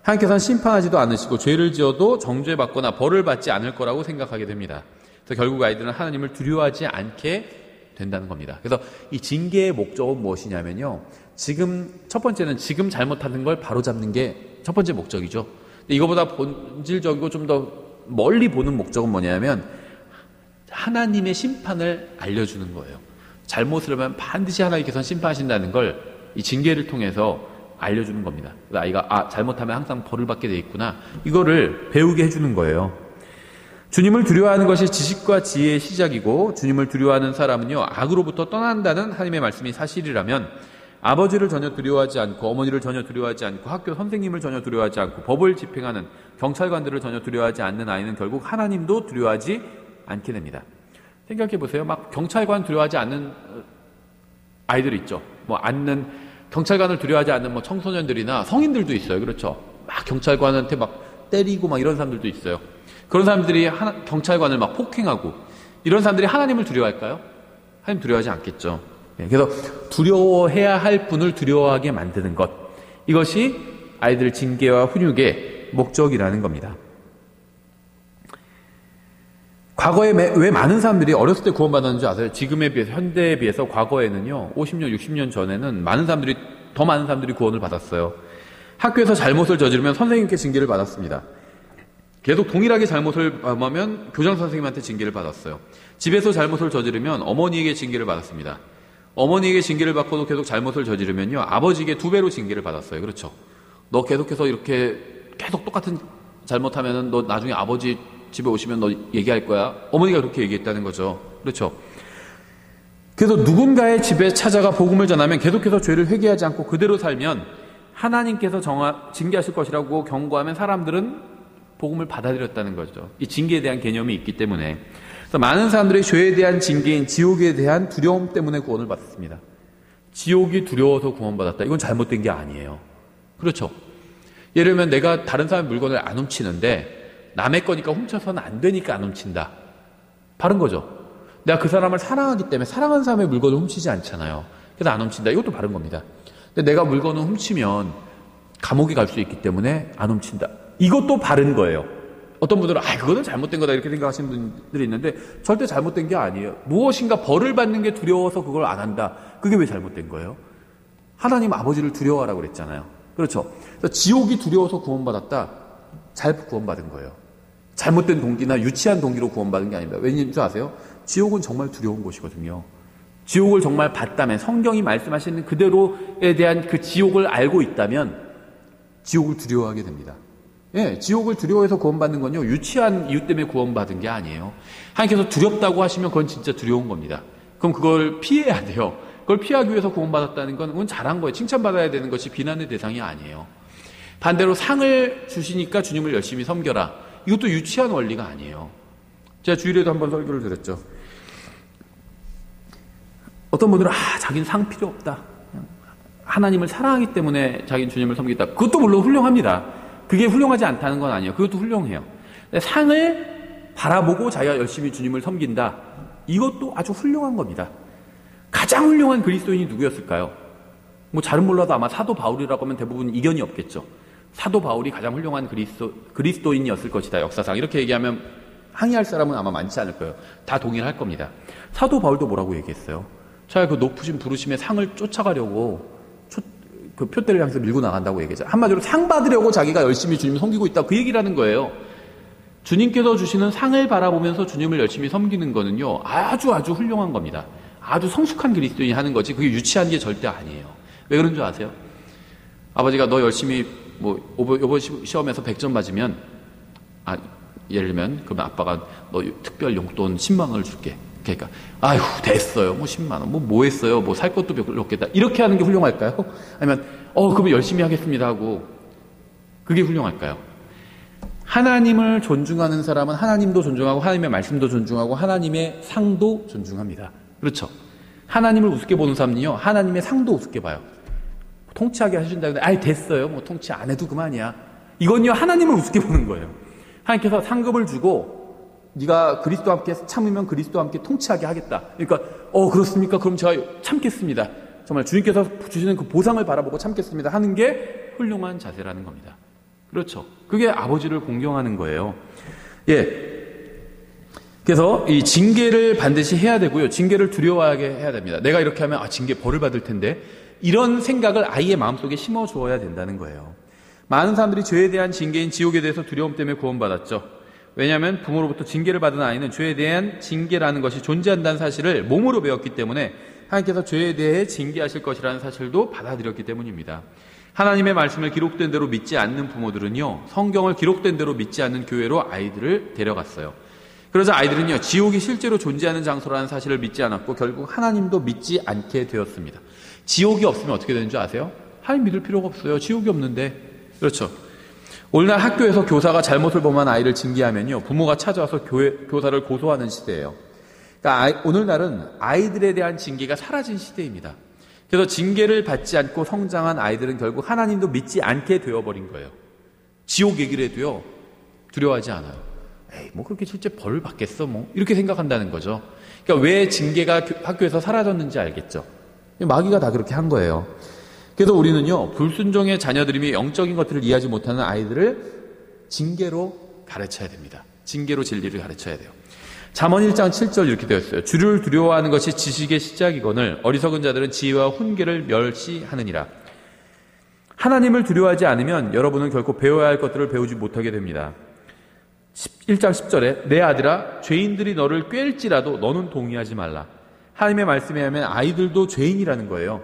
하나님께서는 심판하지도 않으시고 죄를 지어도 정죄받거나 벌을 받지 않을 거라고 생각하게 됩니다. 그래서 결국 아이들은 하나님을 두려워하지 않게 된다는 겁니다. 그래서 이 징계의 목적은 무엇이냐면요, 첫 번째는 지금 잘못하는 걸 바로잡는 게 첫 번째 목적이죠. 근데 이거보다 본질적이고 좀 더 멀리 보는 목적은 뭐냐면 하나님의 심판을 알려주는 거예요. 잘못을 하면 반드시 하나님께서는 심판하신다는 걸 이 징계를 통해서 알려주는 겁니다. 아이가 잘못하면 항상 벌을 받게 돼 있구나, 이거를 배우게 해주는 거예요. 주님을 두려워하는 것이 지식과 지혜의 시작이고, 주님을 두려워하는 사람은요, 악으로부터 떠난다는 하나님의 말씀이 사실이라면 아버지를 전혀 두려워하지 않고 어머니를 전혀 두려워하지 않고 학교 선생님을 전혀 두려워하지 않고 법을 집행하는 경찰관들을 전혀 두려워하지 않는 아이는 결국 하나님도 두려워하지 않게 됩니다. 생각해 보세요. 막 경찰관 두려워하지 않는 아이들 있죠. 경찰관을 두려워하지 않는 청소년들이나 성인들도 있어요. 그렇죠. 막 경찰관한테 막 때리고 막 이런 사람들도 있어요. 그런 사람들이 경찰관을 막 폭행하고 이런 사람들이 하나님을 두려워할까요? 하나님 두려워하지 않겠죠. 그래서 두려워해야 할 분을 두려워하게 만드는 것, 이것이 아이들 징계와 훈육의 목적이라는 겁니다. 과거에 왜 많은 사람들이 어렸을 때 구원받았는지 아세요? 지금에 비해서, 현대에 비해서 과거에는요, 50년, 60년 전에는 더 많은 사람들이 구원을 받았어요. 학교에서 잘못을 저지르면 선생님께 징계를 받았습니다. 계속 동일하게 잘못을 범하면 교장 선생님한테 징계를 받았어요. 집에서 잘못을 저지르면 어머니에게 징계를 받았습니다. 어머니에게 징계를 받고도 계속 잘못을 저지르면요, 아버지에게 2배로 징계를 받았어요. 그렇죠. 너 계속해서 이렇게 계속 똑같은 잘못하면은 너 나중에 아버지 집에 오시면 너 얘기할 거야. 어머니가 그렇게 얘기했다는 거죠. 그렇죠. 그래서 누군가의 집에 찾아가 복음을 전하면 계속해서 죄를 회개하지 않고 그대로 살면 하나님께서 징계하실 것이라고 경고하면 사람들은 복음을 받아들였다는 거죠. 이 징계에 대한 개념이 있기 때문에. 그래서 많은 사람들이 죄에 대한 징계인 지옥에 대한 두려움 때문에 구원을 받았습니다. 지옥이 두려워서 구원받았다. 이건 잘못된 게 아니에요. 그렇죠. 예를 들면 내가 다른 사람의 물건을 안 훔치는데 남의 거니까 훔쳐서는 안 되니까 안 훔친다. 바른 거죠. 내가 그 사람을 사랑하기 때문에 사랑하는 사람의 물건을 훔치지 않잖아요. 그래서 안 훔친다. 이것도 바른 겁니다. 근데 내가 물건을 훔치면 감옥에 갈 수 있기 때문에 안 훔친다. 이것도 바른 거예요. 어떤 분들은 그거는 잘못된 거다 이렇게 생각하시는 분들이 있는데 절대 잘못된 게 아니에요. 무엇인가 벌을 받는 게 두려워서 그걸 안 한다. 그게 왜 잘못된 거예요? 하나님 아버지를 두려워하라고 그랬잖아요. 그렇죠. 그래서 지옥이 두려워서 구원받았다. 잘 구원받은 거예요. 잘못된 동기나 유치한 동기로 구원받은 게 아닙니다. 왜냐인 줄 아세요? 지옥은 정말 두려운 곳이거든요. 지옥을 정말 봤다면, 성경이 말씀하시는 그대로에 대한 그 지옥을 알고 있다면 지옥을 두려워하게 됩니다. 예, 지옥을 두려워해서 구원받는 건요, 유치한 이유 때문에 구원받은 게 아니에요. 하나님께서 두렵다고 하시면 그건 진짜 두려운 겁니다. 그럼 그걸 피해야 돼요. 그걸 피하기 위해서 구원받았다는 건 그건 잘한 거예요. 칭찬받아야 되는 것이 비난의 대상이 아니에요. 반대로 상을 주시니까 주님을 열심히 섬겨라. 이것도 유치한 원리가 아니에요. 제가 주일에도 한번 설교를 드렸죠. 어떤 분들은 자기는 상 필요 없다. 하나님을 사랑하기 때문에 자기는 주님을 섬기겠다. 그것도 물론 훌륭합니다. 그게 훌륭하지 않다는 건 아니에요. 그것도 훌륭해요. 상을 바라보고 자기가 열심히 주님을 섬긴다. 이것도 아주 훌륭한 겁니다. 가장 훌륭한 그리스도인이 누구였을까요? 잘은 몰라도 아마 사도 바울이라고 하면 대부분 이견이 없겠죠. 사도 바울이 가장 훌륭한 그리스도인이었을 것이다. 역사상. 이렇게 얘기하면 항의할 사람은 아마 많지 않을 거예요. 다 동의할 겁니다. 사도 바울도 뭐라고 얘기했어요? 자기가 그 높으신 부르심의 상을 쫓아가려고 그 표대를 향해서 밀고 나간다고 얘기하죠. 한마디로 상 받으려고 자기가 열심히 주님을 섬기고 있다. 그 얘기라는 거예요. 주님께서 주시는 상을 바라보면서 주님을 열심히 섬기는 거는요, 아주 훌륭한 겁니다. 아주 성숙한 그리스도인이 하는 거지 그게 유치한 게 절대 아니에요. 왜 그런 줄 아세요? 아버지가 너 열심히 이번 시험에서 100점 맞으면 예를 들면 그러면 아빠가 너 특별 용돈 10만 원을 줄게. 그러니까 됐어요. 10만 원. 뭐 했어요? 살 것도 별로 없겠다. 이렇게 하는 게 훌륭할까요? 아니면 그러면 열심히 하겠습니다 하고 그게 훌륭할까요? 하나님을 존중하는 사람은 하나님도 존중하고 하나님의 말씀도 존중하고 하나님의 상도 존중합니다. 그렇죠? 하나님을 우습게 보는 사람은요, 하나님의 상도 우습게 봐요. 통치하게 하신다고 했는데 됐어요. 통치 안 해도 그만이야. 이건요, 하나님을 우습게 보는 거예요. 하나님께서 상급을 주고 네가 그리스도와 함께 참으면 그리스도와 함께 통치하게 하겠다. 그러니까 그렇습니까? 그럼 제가 참겠습니다. 정말 주님께서 주시는 그 보상을 바라보고 참겠습니다 하는 게 훌륭한 자세라는 겁니다. 그렇죠. 그게 아버지를 공경하는 거예요. 예. 그래서 이 징계를 반드시 해야 되고요. 징계를 두려워하게 해야 됩니다. 내가 이렇게 하면 징계 벌을 받을 텐데 이런 생각을 아이의 마음속에 심어 주어야 된다는 거예요. 많은 사람들이 죄에 대한 징계인 지옥에 대해서 두려움 때문에 구원받았죠. 왜냐하면 부모로부터 징계를 받은 아이는 죄에 대한 징계라는 것이 존재한다는 사실을 몸으로 배웠기 때문에 하나님께서 죄에 대해 징계하실 것이라는 사실도 받아들였기 때문입니다. 하나님의 말씀을 기록된 대로 믿지 않는 부모들은요, 성경을 기록된 대로 믿지 않는 교회로 아이들을 데려갔어요. 그러자 아이들은요, 지옥이 실제로 존재하는 장소라는 사실을 믿지 않았고 결국 하나님도 믿지 않게 되었습니다. 지옥이 없으면 어떻게 되는 줄 아세요? 하나님 믿을 필요가 없어요. 지옥이 없는데. 그렇죠. 오늘날 학교에서 교사가 잘못을 범한 아이를 징계하면요, 부모가 찾아와서 교사를 고소하는 시대예요. 그러니까 오늘날은 아이들에 대한 징계가 사라진 시대입니다. 그래서 징계를 받지 않고 성장한 아이들은 결국 하나님도 믿지 않게 되어버린 거예요. 지옥 얘기를 해도요, 두려워하지 않아요. 에이, 뭐 그렇게 실제 벌을 받겠어, 뭐. 이렇게 생각한다는 거죠. 그러니까 왜 징계가 학교에서 사라졌는지 알겠죠. 마귀가 다 그렇게 한 거예요. 그래서 우리는요, 불순종의 자녀들이며 영적인 것들을 이해하지 못하는 아이들을 징계로 가르쳐야 됩니다. 징계로 진리를 가르쳐야 돼요. 잠언 1장 7절 이렇게 되어 있어요. 주를 두려워하는 것이 지식의 시작이거늘 어리석은 자들은 지혜와 훈계를 멸시하느니라. 하나님을 두려워하지 않으면 여러분은 결코 배워야 할 것들을 배우지 못하게 됩니다. 1장 10절에 내 아들아 죄인들이 너를 꿰일지라도 너는 동의하지 말라. 하나님의 말씀에 하면 아이들도 죄인이라는 거예요.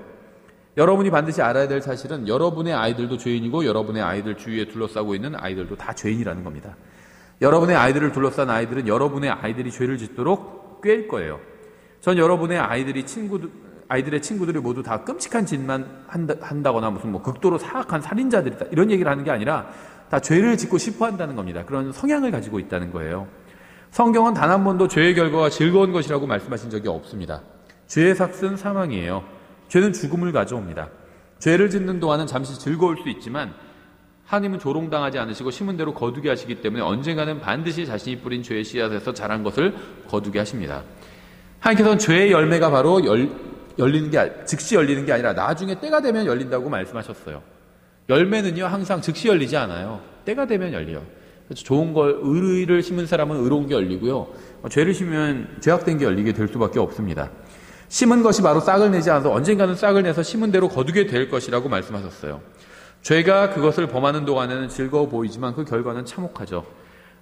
여러분이 반드시 알아야 될 사실은 여러분의 아이들도 죄인이고 여러분의 아이들 주위에 둘러싸고 있는 아이들도 다 죄인이라는 겁니다. 여러분의 아이들을 둘러싼 아이들은 여러분의 아이들이 죄를 짓도록 꿰일 거예요. 전 여러분의 아이들의 친구들이 모두 다 끔찍한 짓만 한다거나 무슨 뭐 극도로 사악한 살인자들이다 이런 얘기를 하는 게 아니라 다 죄를 짓고 싶어 한다는 겁니다. 그런 성향을 가지고 있다는 거예요. 성경은 단 한 번도 죄의 결과가 즐거운 것이라고 말씀하신 적이 없습니다. 죄의 삭은 사망이에요. 죄는 죽음을 가져옵니다. 죄를 짓는 동안은 잠시 즐거울 수 있지만 하나님은 조롱당하지 않으시고 심은 대로 거두게 하시기 때문에 언젠가는 반드시 자신이 뿌린 죄의 씨앗에서 자란 것을 거두게 하십니다. 하나님께서는 죄의 열매가 바로 즉시 열리는 게 아니라 나중에 때가 되면 열린다고 말씀하셨어요. 열매는요 항상 즉시 열리지 않아요. 때가 되면 열려요. 그래서 좋은 걸 의를 심은 사람은 의로운 게 열리고요. 죄를 심으면 죄악된 게 열리게 될 수밖에 없습니다. 심은 것이 바로 싹을 내지 않아서 언젠가는 싹을 내서 심은 대로 거두게 될 것이라고 말씀하셨어요. 죄가 그것을 범하는 동안에는 즐거워 보이지만 그 결과는 참혹하죠.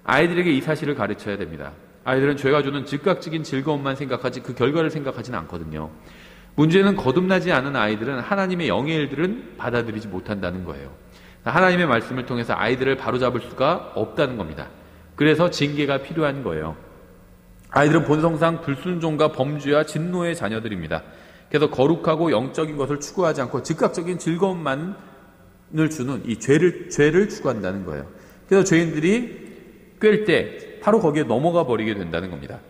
아이들에게 이 사실을 가르쳐야 됩니다. 아이들은 죄가 주는 즉각적인 즐거움만 생각하지 그 결과를 생각하지는 않거든요. 문제는 거듭나지 않은 아이들은 하나님의 영의 일들은 받아들이지 못한다는 거예요. 하나님의 말씀을 통해서 아이들을 바로잡을 수가 없다는 겁니다. 그래서 징계가 필요한 거예요. 아이들은 본성상 불순종과 범죄와 진노의 자녀들입니다. 그래서 거룩하고 영적인 것을 추구하지 않고 즉각적인 즐거움만을 주는 이 죄를 추구한다는 거예요. 그래서 죄인들이 꿰일 때 바로 거기에 넘어가 버리게 된다는 겁니다.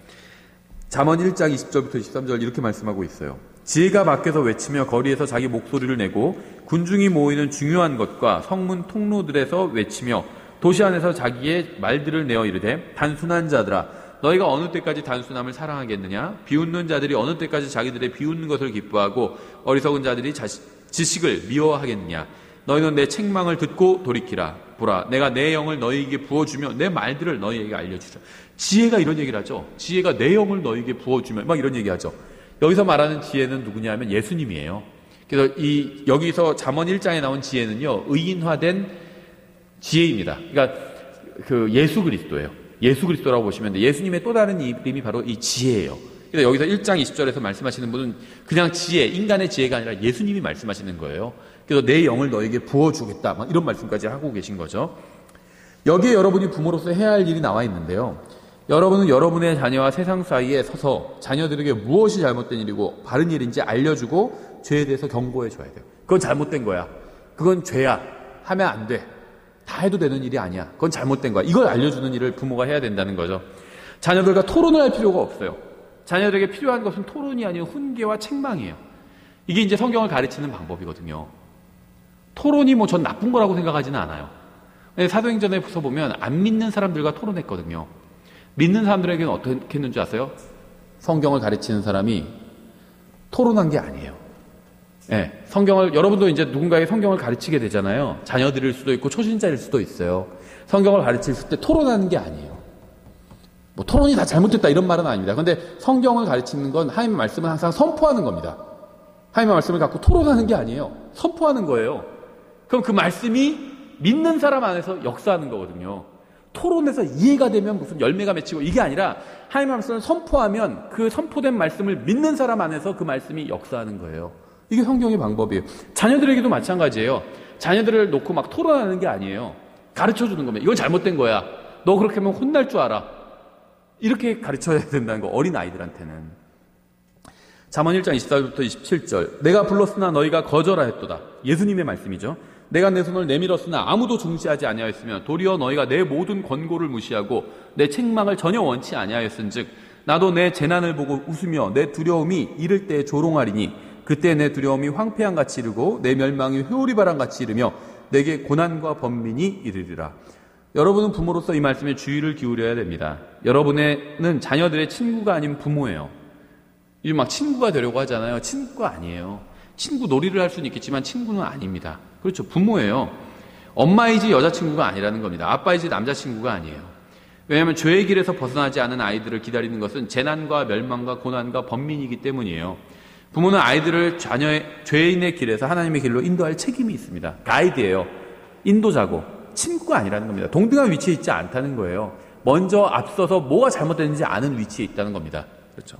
잠언 1장 20절부터 23절 이렇게 말씀하고 있어요. 지혜가 밖에서 외치며 거리에서 자기 목소리를 내고 군중이 모이는 중요한 것과 성문 통로들에서 외치며 도시 안에서 자기의 말들을 내어 이르되 단순한 자들아 너희가 어느 때까지 단순함을 사랑하겠느냐? 비웃는 자들이 어느 때까지 자기들의 비웃는 것을 기뻐하고 어리석은 자들이 지식을 미워하겠느냐? 너희는 내 책망을 듣고 돌이키라. 보라, 내가 내 영을 너희에게 부어주며 내 말들을 너희에게 알려주라. 지혜가 이런 얘기를 하죠. 지혜가 내 영을 너희에게 부어주며 막 이런 얘기하죠. 여기서 말하는 지혜는 누구냐 하면 예수님이에요. 그래서 여기서 잠언 1장에 나온 지혜는요, 의인화된 지혜입니다. 그러니까 그 예수 그리스도예요. 예수 그리스도라고 보시면 돼. 예수님의 또 다른 이름이 바로 이 지혜예요. 그래서 여기서 1장 20절에서 말씀하시는 분은 그냥 지혜, 인간의 지혜가 아니라 예수님이 말씀하시는 거예요. 그래서 내 영을 너에게 부어주겠다. 막 이런 말씀까지 하고 계신 거죠. 여기에 여러분이 부모로서 해야 할 일이 나와 있는데요. 여러분은 여러분의 자녀와 세상 사이에 서서 자녀들에게 무엇이 잘못된 일이고 바른 일인지 알려주고 죄에 대해서 경고해 줘야 돼요. 그건 잘못된 거야. 그건 죄야. 하면 안 돼. 다 해도 되는 일이 아니야. 그건 잘못된 거야. 이걸 알려주는 일을 부모가 해야 된다는 거죠. 자녀들과 토론을 할 필요가 없어요. 자녀들에게 필요한 것은 토론이 아니고 훈계와 책망이에요. 이게 이제 성경을 가르치는 방법이거든요. 토론이 전 나쁜 거라고 생각하지는 않아요. 사도행전에서 보면 안 믿는 사람들과 토론했거든요. 믿는 사람들에게는 어떻게 했는지 아세요? 성경을 가르치는 사람이 토론한 게 아니에요. 네, 여러분도 이제 누군가에게 성경을 가르치게 되잖아요. 자녀들일 수도 있고 초신자일 수도 있어요. 성경을 가르칠 때 토론하는 게 아니에요. 토론이 다 잘못됐다 이런 말은 아닙니다. 그런데 성경을 가르치는 건 하나님의 말씀을 항상 선포하는 겁니다. 하나님의 말씀을 갖고 토론하는 게 아니에요. 선포하는 거예요. 그럼 그 말씀이 믿는 사람 안에서 역사하는 거거든요. 토론해서 이해가 되면 무슨 열매가 맺히고 이게 아니라 하나님의 말씀을 선포하면 그 선포된 말씀을 믿는 사람 안에서 그 말씀이 역사하는 거예요. 이게 성경의 방법이에요. 자녀들에게도 마찬가지예요. 자녀들을 놓고 막 토론하는 게 아니에요. 가르쳐주는 겁니다. 이건 잘못된 거야. 너 그렇게 하면 혼날 줄 알아. 이렇게 가르쳐야 된다는 거, 어린 아이들한테는. 잠언 1장 24절부터 27절. 내가 불렀으나 너희가 거절하였도다. 예수님의 말씀이죠. 내가 내 손을 내밀었으나 아무도 중시하지 아니하였으며 도리어 너희가 내 모든 권고를 무시하고 내 책망을 전혀 원치 아니하였은즉 나도 내 재난을 보고 웃으며 내 두려움이 이를 때에 조롱하리니 그때 내 두려움이 황폐한 같이 이르고 내 멸망이 회오리바람 같이 이르며 내게 고난과 번민이 이르리라. 여러분은 부모로서 이 말씀에 주의를 기울여야 됩니다. 여러분은 자녀들의 친구가 아닌 부모예요. 요즘 막 친구가 되려고 하잖아요. 친구가 아니에요. 친구 놀이를 할 수는 있겠지만 친구는 아닙니다. 그렇죠. 부모예요. 엄마이지 여자친구가 아니라는 겁니다. 아빠이지 남자친구가 아니에요. 왜냐하면 죄의 길에서 벗어나지 않은 아이들을 기다리는 것은 재난과 멸망과 고난과 번민이기 때문이에요. 부모는 아이들을 자녀의 죄인의 길에서 하나님의 길로 인도할 책임이 있습니다. 가이드예요. 인도자고 친구가 아니라는 겁니다. 동등한 위치에 있지 않다는 거예요. 먼저 앞서서 뭐가 잘못됐는지 아는 위치에 있다는 겁니다. 그렇죠.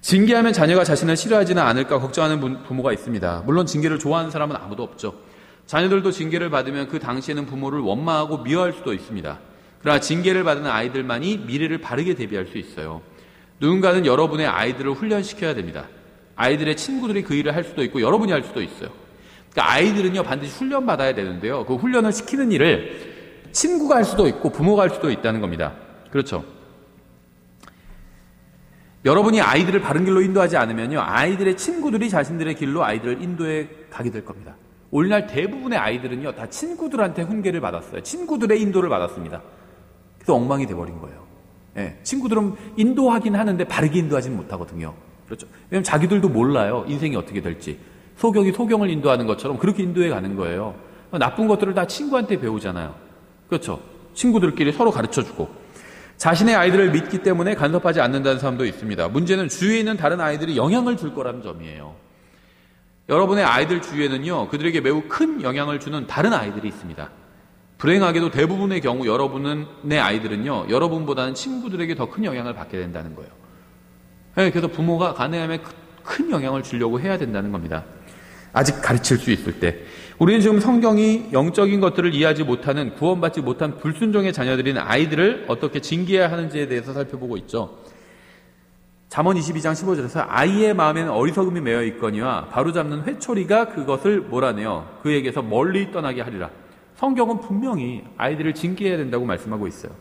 징계하면 자녀가 자신을 싫어하지는 않을까 걱정하는 부모가 있습니다. 물론 징계를 좋아하는 사람은 아무도 없죠. 자녀들도 징계를 받으면 그 당시에는 부모를 원망하고 미워할 수도 있습니다. 그러나 징계를 받은 아이들만이 미래를 바르게 대비할 수 있어요. 누군가는 여러분의 아이들을 훈련시켜야 됩니다. 아이들의 친구들이 그 일을 할 수도 있고 여러분이 할 수도 있어요. 그러니까 아이들은요 반드시 훈련받아야 되는데요. 그 훈련을 시키는 일을 친구가 할 수도 있고 부모가 할 수도 있다는 겁니다. 그렇죠. 여러분이 아이들을 바른 길로 인도하지 않으면요 아이들의 친구들이 자신들의 길로 아이들을 인도해 가게 될 겁니다. 오늘날 대부분의 아이들은요 다 친구들한테 훈계를 받았어요. 친구들의 인도를 받았습니다. 그래서 엉망이 돼버린 거예요. 예, 친구들은 인도하긴 하는데 바르게 인도하지는 못하거든요. 그렇죠. 왜냐면 자기들도 몰라요. 인생이 어떻게 될지. 소경이 소경을 인도하는 것처럼 그렇게 인도해 가는 거예요. 나쁜 것들을 다 친구한테 배우잖아요. 그렇죠. 친구들끼리 서로 가르쳐주고. 자신의 아이들을 믿기 때문에 간섭하지 않는다는 사람도 있습니다. 문제는 주위에 있는 다른 아이들이 영향을 줄 거라는 점이에요. 여러분의 아이들 주위에는요, 그들에게 매우 큰 영향을 주는 다른 아이들이 있습니다. 불행하게도 대부분의 경우 여러분의 아이들은요, 여러분보다는 친구들에게 더 큰 영향을 받게 된다는 거예요. 그래서 부모가 가능하면 큰 영향을 주려고 해야 된다는 겁니다. 아직 가르칠 수 있을 때. 우리는 지금 성경이 영적인 것들을 이해하지 못하는 구원받지 못한 불순종의 자녀들인 아이들을 어떻게 징계해야 하는지에 대해서 살펴보고 있죠. 잠언 22장 15절에서 아이의 마음에는 어리석음이 매여 있거니와 바로잡는 회초리가 그것을 몰아내어 그에게서 멀리 떠나게 하리라. 성경은 분명히 아이들을 징계해야 된다고 말씀하고 있어요.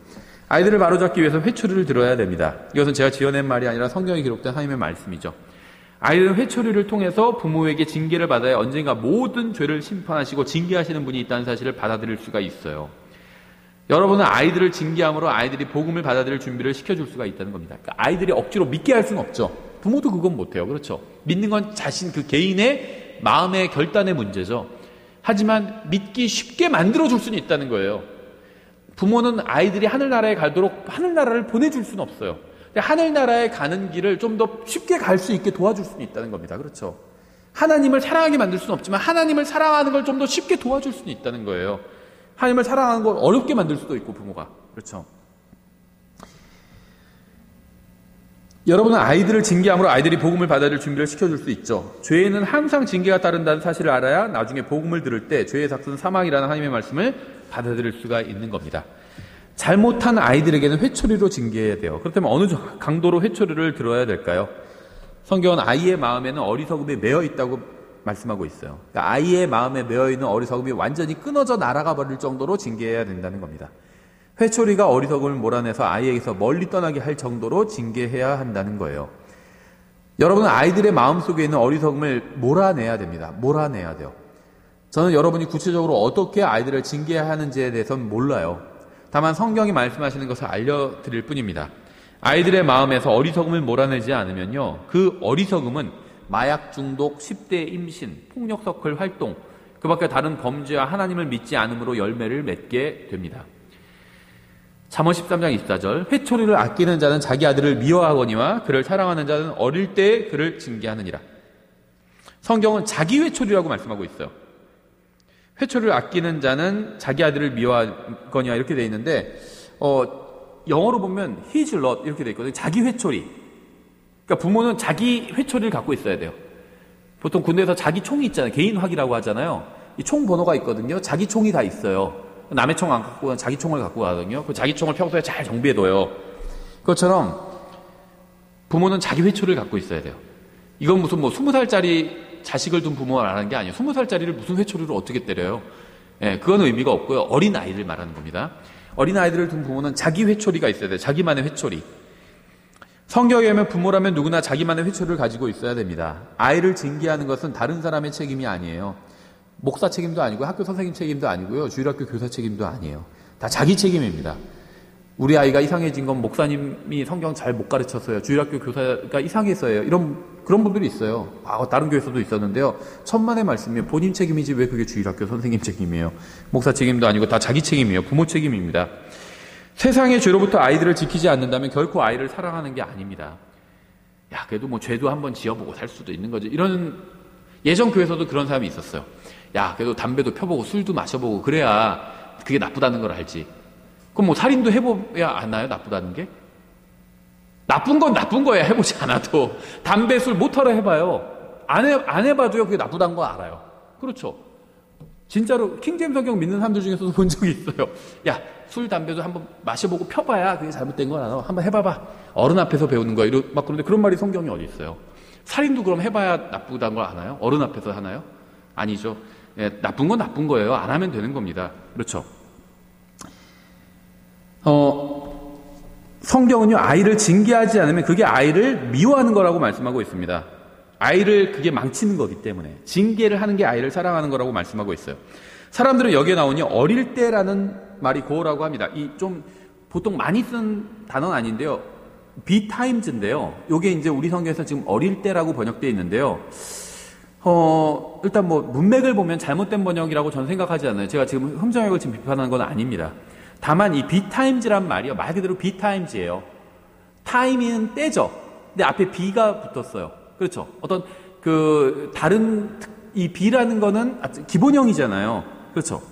아이들을 바로잡기 위해서 회초리를 들어야 됩니다. 이것은 제가 지어낸 말이 아니라 성경에 기록된 하나님의 말씀이죠. 아이들은 회초리를 통해서 부모에게 징계를 받아야 언젠가 모든 죄를 심판하시고 징계하시는 분이 있다는 사실을 받아들일 수가 있어요. 여러분은 아이들을 징계함으로 아이들이 복음을 받아들일 준비를 시켜줄 수가 있다는 겁니다. 그러니까 아이들이 억지로 믿게 할 수는 없죠. 부모도 그건 못해요. 그렇죠. 믿는 건 자신 그 개인의 마음의 결단의 문제죠. 하지만 믿기 쉽게 만들어줄 수는 있다는 거예요. 부모는 아이들이 하늘나라에 가도록 하늘나라를 보내줄 수는 없어요. 하늘나라에 가는 길을 좀 더 쉽게 갈 수 있게 도와줄 수는 있다는 겁니다. 그렇죠. 하나님을 사랑하게 만들 수는 없지만 하나님을 사랑하는 걸 좀 더 쉽게 도와줄 수는 있다는 거예요. 하나님을 사랑하는 걸 어렵게 만들 수도 있고 부모가. 그렇죠. 여러분은 아이들을 징계함으로 아이들이 복음을 받아들일 준비를 시켜줄 수 있죠. 죄에는 항상 징계가 따른다는 사실을 알아야 나중에 복음을 들을 때 죄의 삭스는 사망이라는 하나님의 말씀을 받아들일 수가 있는 겁니다. 잘못한 아이들에게는 회초리로 징계해야 돼요. 그렇다면 어느 강도로 회초리를 들어야 될까요? 성경은 아이의 마음에는 어리석음이 매여 있다고 말씀하고 있어요. 그러니까 아이의 마음에 매여 있는 어리석음이 완전히 끊어져 날아가 버릴 정도로 징계해야 된다는 겁니다. 회초리가 어리석음을 몰아내서 아이에게서 멀리 떠나게 할 정도로 징계해야 한다는 거예요. 여러분은 아이들의 마음속에 있는 어리석음을 몰아내야 됩니다. 몰아내야 돼요. 저는 여러분이 구체적으로 어떻게 아이들을 징계해야 하는지에 대해서는 몰라요. 다만 성경이 말씀하시는 것을 알려드릴 뿐입니다. 아이들의 마음에서 어리석음을 몰아내지 않으면요, 그 어리석음은 마약 중독, 10대 임신, 폭력 서클 활동, 그 밖에 다른 범죄와 하나님을 믿지 않음으로 열매를 맺게 됩니다. 잠언 13장 24절, 회초리를 아끼는 자는 자기 아들을 미워하거니와 그를 사랑하는 자는 어릴 때 그를 징계하느니라. 성경은 자기 회초리라고 말씀하고 있어요. 회초리를 아끼는 자는 자기 아들을 미워하거니와 이렇게 돼 있는데, 영어로 보면 his rod 이렇게 돼 있거든요. 자기 회초리. 그러니까 부모는 자기 회초리를 갖고 있어야 돼요. 보통 군대에서 자기 총이 있잖아요. 개인화기라고 하잖아요. 이 총 번호가 있거든요. 자기 총이 다 있어요. 남의 총 안 갖고 자기 총을 갖고 가거든요. 그 자기 총을 평소에 잘 정비해둬요. 그것처럼 부모는 자기 회초리를 갖고 있어야 돼요. 이건 무슨 20살짜리 자식을 둔 부모가 말하는 게 아니에요. 20살짜리를 무슨 회초리로 어떻게 때려요? 예, 그건 의미가 없고요. 어린 아이를 말하는 겁니다. 어린 아이들을 둔 부모는 자기 회초리가 있어야 돼요. 자기만의 회초리. 성경에 보면 부모라면 누구나 자기만의 회초리를 가지고 있어야 됩니다. 아이를 징계하는 것은 다른 사람의 책임이 아니에요. 목사 책임도 아니고 학교 선생님 책임도 아니고요. 주일학교 교사 책임도 아니에요. 다 자기 책임입니다. 우리 아이가 이상해진 건 목사님이 성경 잘 못 가르쳤어요. 주일학교 교사가 이상했어요. 그런 분들이 있어요. 다른 교회에서도 있었는데요. 천만의 말씀이에요. 본인 책임이지 왜 그게 주일학교 선생님 책임이에요. 목사 책임도 아니고 다 자기 책임이에요. 부모 책임입니다. 세상의 죄로부터 아이들을 지키지 않는다면 결코 아이를 사랑하는 게 아닙니다. 야, 그래도 죄도 한번 지어보고 살 수도 있는 거지. 이런, 예전 교회에서도 그런 사람이 있었어요. 야, 그래도 담배도 펴보고 술도 마셔보고 그래야 그게 나쁘다는 걸 알지. 그럼 살인도 해봐야 아나요? 나쁘다는 게? 나쁜 건 나쁜 거예요. 해보지 않아도. 담배, 술 못하러 해봐요. 안 해봐도요. 그게 나쁘다는 거 알아요. 그렇죠. 진짜로 킹제임스 성경 믿는 사람들 중에서도 본 적이 있어요. 야, 술, 담배도 한번 마셔보고 펴봐야 그게 잘못된 건 알아. 한번 해봐봐. 어른 앞에서 배우는 거야. 그런데 그런 말이 성경에 어디 있어요? 살인도 그럼 해봐야 나쁘다는 걸 아나요? 어른 앞에서 하나요? 아니죠. 예, 나쁜 건 나쁜 거예요. 안 하면 되는 겁니다. 그렇죠. 성경은요, 아이를 징계하지 않으면 그게 아이를 미워하는 거라고 말씀하고 있습니다. 아이를 그게 망치는 거기 때문에 징계를 하는 게 아이를 사랑하는 거라고 말씀하고 있어요. 사람들은 여기에 나오니 어릴 때라는 말이 고어라고 합니다. 좀 보통 많이 쓴 단어는 아닌데요. 비타임즈인데요. 요게 이제 우리 성경에서 지금 어릴 때라고 번역되어 있는데요. 일단 문맥을 보면 잘못된 번역이라고 저는 생각하지 않아요. 제가 지금 흠정역을 지금 비판하는 건 아닙니다. 다만 이 비타임즈란 말이요. 말 그대로 비타임즈예요. 타임은 때죠. 근데 앞에 비가 붙었어요. 그렇죠. 어떤 다른 이 비라는 거는 기본형이잖아요. 그렇죠.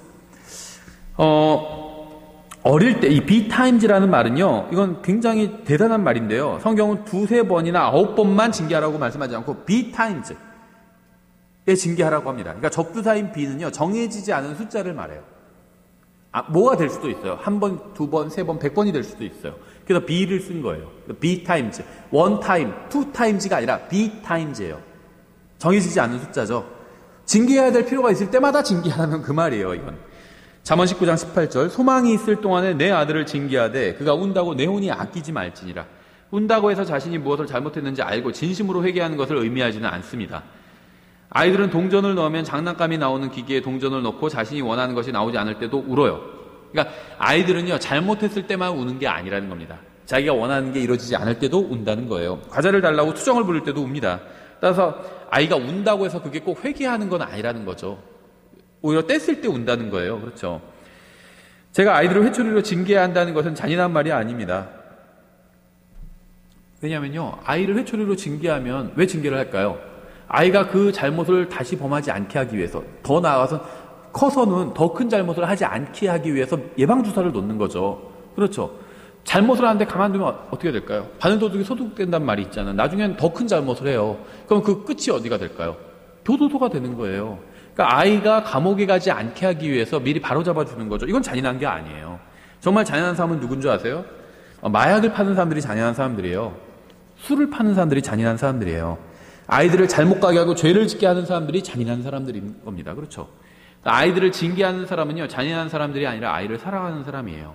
어릴 때 이 비타임즈라는 말은요. 이건 굉장히 대단한 말인데요. 성경은 2-3번이나 9번만 징계하라고 말씀하지 않고 비타임즈에 징계하라고 합니다. 그러니까 접두사인 비는요. 정해지지 않은 숫자를 말해요. 뭐가 될 수도 있어요. 1번, 2번, 3번, 100번이 될 수도 있어요. 그래서 be를 쓴 거예요. be times, one time, two times가 아니라 be times예요. 정해지지 않은 숫자죠. 징계해야 될 필요가 있을 때마다 징계하라는 그 말이에요. 이건 잠언 19장 18절 소망이 있을 동안에 내 아들을 징계하되 그가 운다고 내 혼이 아끼지 말지니라. 운다고 해서 자신이 무엇을 잘못했는지 알고 진심으로 회개하는 것을 의미하지는 않습니다. 아이들은 동전을 넣으면 장난감이 나오는 기계에 동전을 넣고 자신이 원하는 것이 나오지 않을 때도 울어요. 그러니까 아이들은요, 잘못했을 때만 우는 게 아니라는 겁니다. 자기가 원하는 게 이루어지지 않을 때도 운다는 거예요. 과자를 달라고 투정을 부릴 때도 웁니다. 따라서 아이가 운다고 해서 그게 꼭 회개하는 건 아니라는 거죠. 오히려 뗐을 때 운다는 거예요. 그렇죠. 제가 아이들을 회초리로 징계해야 한다는 것은 잔인한 말이 아닙니다. 왜냐면요, 아이를 회초리로 징계하면 왜 징계를 할까요? 아이가 그 잘못을 다시 범하지 않게 하기 위해서, 더 나아가서 커서는 더 큰 잘못을 하지 않게 하기 위해서 예방주사를 놓는 거죠. 그렇죠. 잘못을 하는데 가만두면 어떻게 될까요? 바늘도둑이 소독된다는 말이 있잖아요. 나중에는 더 큰 잘못을 해요. 그럼 그 끝이 어디가 될까요? 교도소가 되는 거예요. 그러니까 아이가 감옥에 가지 않게 하기 위해서 미리 바로잡아주는 거죠. 이건 잔인한 게 아니에요. 정말 잔인한 사람은 누군 줄 아세요? 마약을 파는 사람들이 잔인한 사람들이에요. 술을 파는 사람들이 잔인한 사람들이에요. 아이들을 잘못 가게 하고 죄를 짓게 하는 사람들이 잔인한 사람들인 겁니다. 그렇죠? 아이들을 징계하는 사람은요, 잔인한 사람들이 아니라 아이를 사랑하는 사람이에요.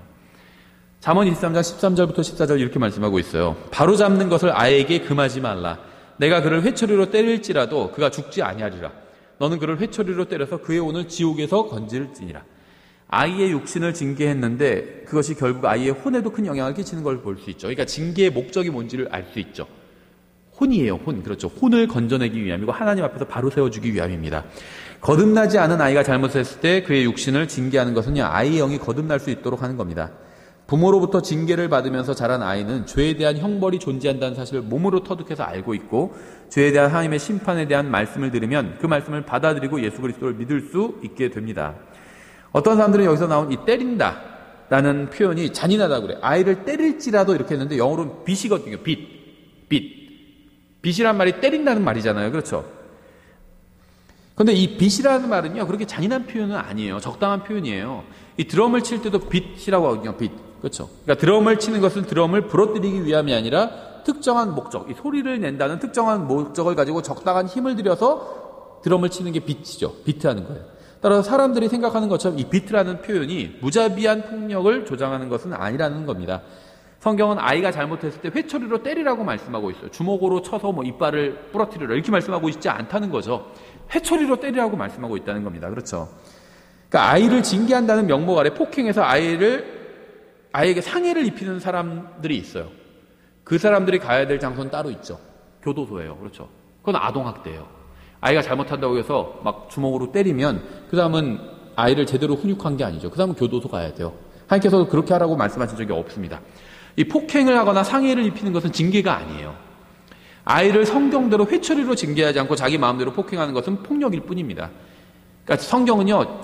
잠언 23장 13절부터 14절 이렇게 말씀하고 있어요. 바로잡는 것을 아이에게 금하지 말라. 내가 그를 회초리로 때릴지라도 그가 죽지 아니하리라. 너는 그를 회초리로 때려서 그의 혼을 지옥에서 건질지니라. 아이의 육신을 징계했는데 그것이 결국 아이의 혼에도 큰 영향을 끼치는 걸 볼 수 있죠. 그러니까 징계의 목적이 뭔지를 알 수 있죠. 혼이에요, 혼. 그렇죠. 혼을 건져내기 위함이고 하나님 앞에서 바로 세워주기 위함입니다. 거듭나지 않은 아이가 잘못했을 때 그의 육신을 징계하는 것은요, 아이의 영이 거듭날 수 있도록 하는 겁니다. 부모로부터 징계를 받으면서 자란 아이는 죄에 대한 형벌이 존재한다는 사실을 몸으로 터득해서 알고 있고, 죄에 대한 하나님의 심판에 대한 말씀을 들으면 그 말씀을 받아들이고 예수 그리스도를 믿을 수 있게 됩니다. 어떤 사람들은 여기서 나온 이 때린다 라는 표현이 잔인하다고 그래요. 아이를 때릴지라도 이렇게 했는데 영어로는 빛이거든요. 빛이란 말이 때린다는 말이잖아요. 그렇죠? 그런데 이 빛이라는 말은요, 그렇게 잔인한 표현은 아니에요. 적당한 표현이에요. 이 드럼을 칠 때도 빛이라고 하거든요. 빛. 그렇죠? 그러니까 드럼을 치는 것은 드럼을 부러뜨리기 위함이 아니라 특정한 목적, 이 소리를 낸다는 특정한 목적을 가지고 적당한 힘을 들여서 드럼을 치는 게 비트죠. 비트하는 거예요. 따라서 사람들이 생각하는 것처럼 이 비트라는 표현이 무자비한 폭력을 조장하는 것은 아니라는 겁니다. 성경은 아이가 잘못했을 때 회초리로 때리라고 말씀하고 있어요. 주먹으로 쳐서 뭐 이빨을 부러뜨리라 이렇게 말씀하고 있지 않다는 거죠. 회초리로 때리라고 말씀하고 있다는 겁니다. 그렇죠? 그러니까 아이를 징계한다는 명목 아래 폭행해서 아이에게 상해를 입히는 사람들이 있어요. 그 사람들이 가야 될 장소는 따로 있죠. 교도소예요. 그렇죠? 그건 아동학대예요. 아이가 잘못한다고 해서 막 주먹으로 때리면 그 다음은 아이를 제대로 훈육한 게 아니죠. 그 다음은 교도소 가야 돼요. 하나님께서 그렇게 하라고 말씀하신 적이 없습니다. 이 폭행을 하거나 상해를 입히는 것은 징계가 아니에요. 아이를 성경대로 회초리로 징계하지 않고 자기 마음대로 폭행하는 것은 폭력일 뿐입니다. 그러니까 성경은요,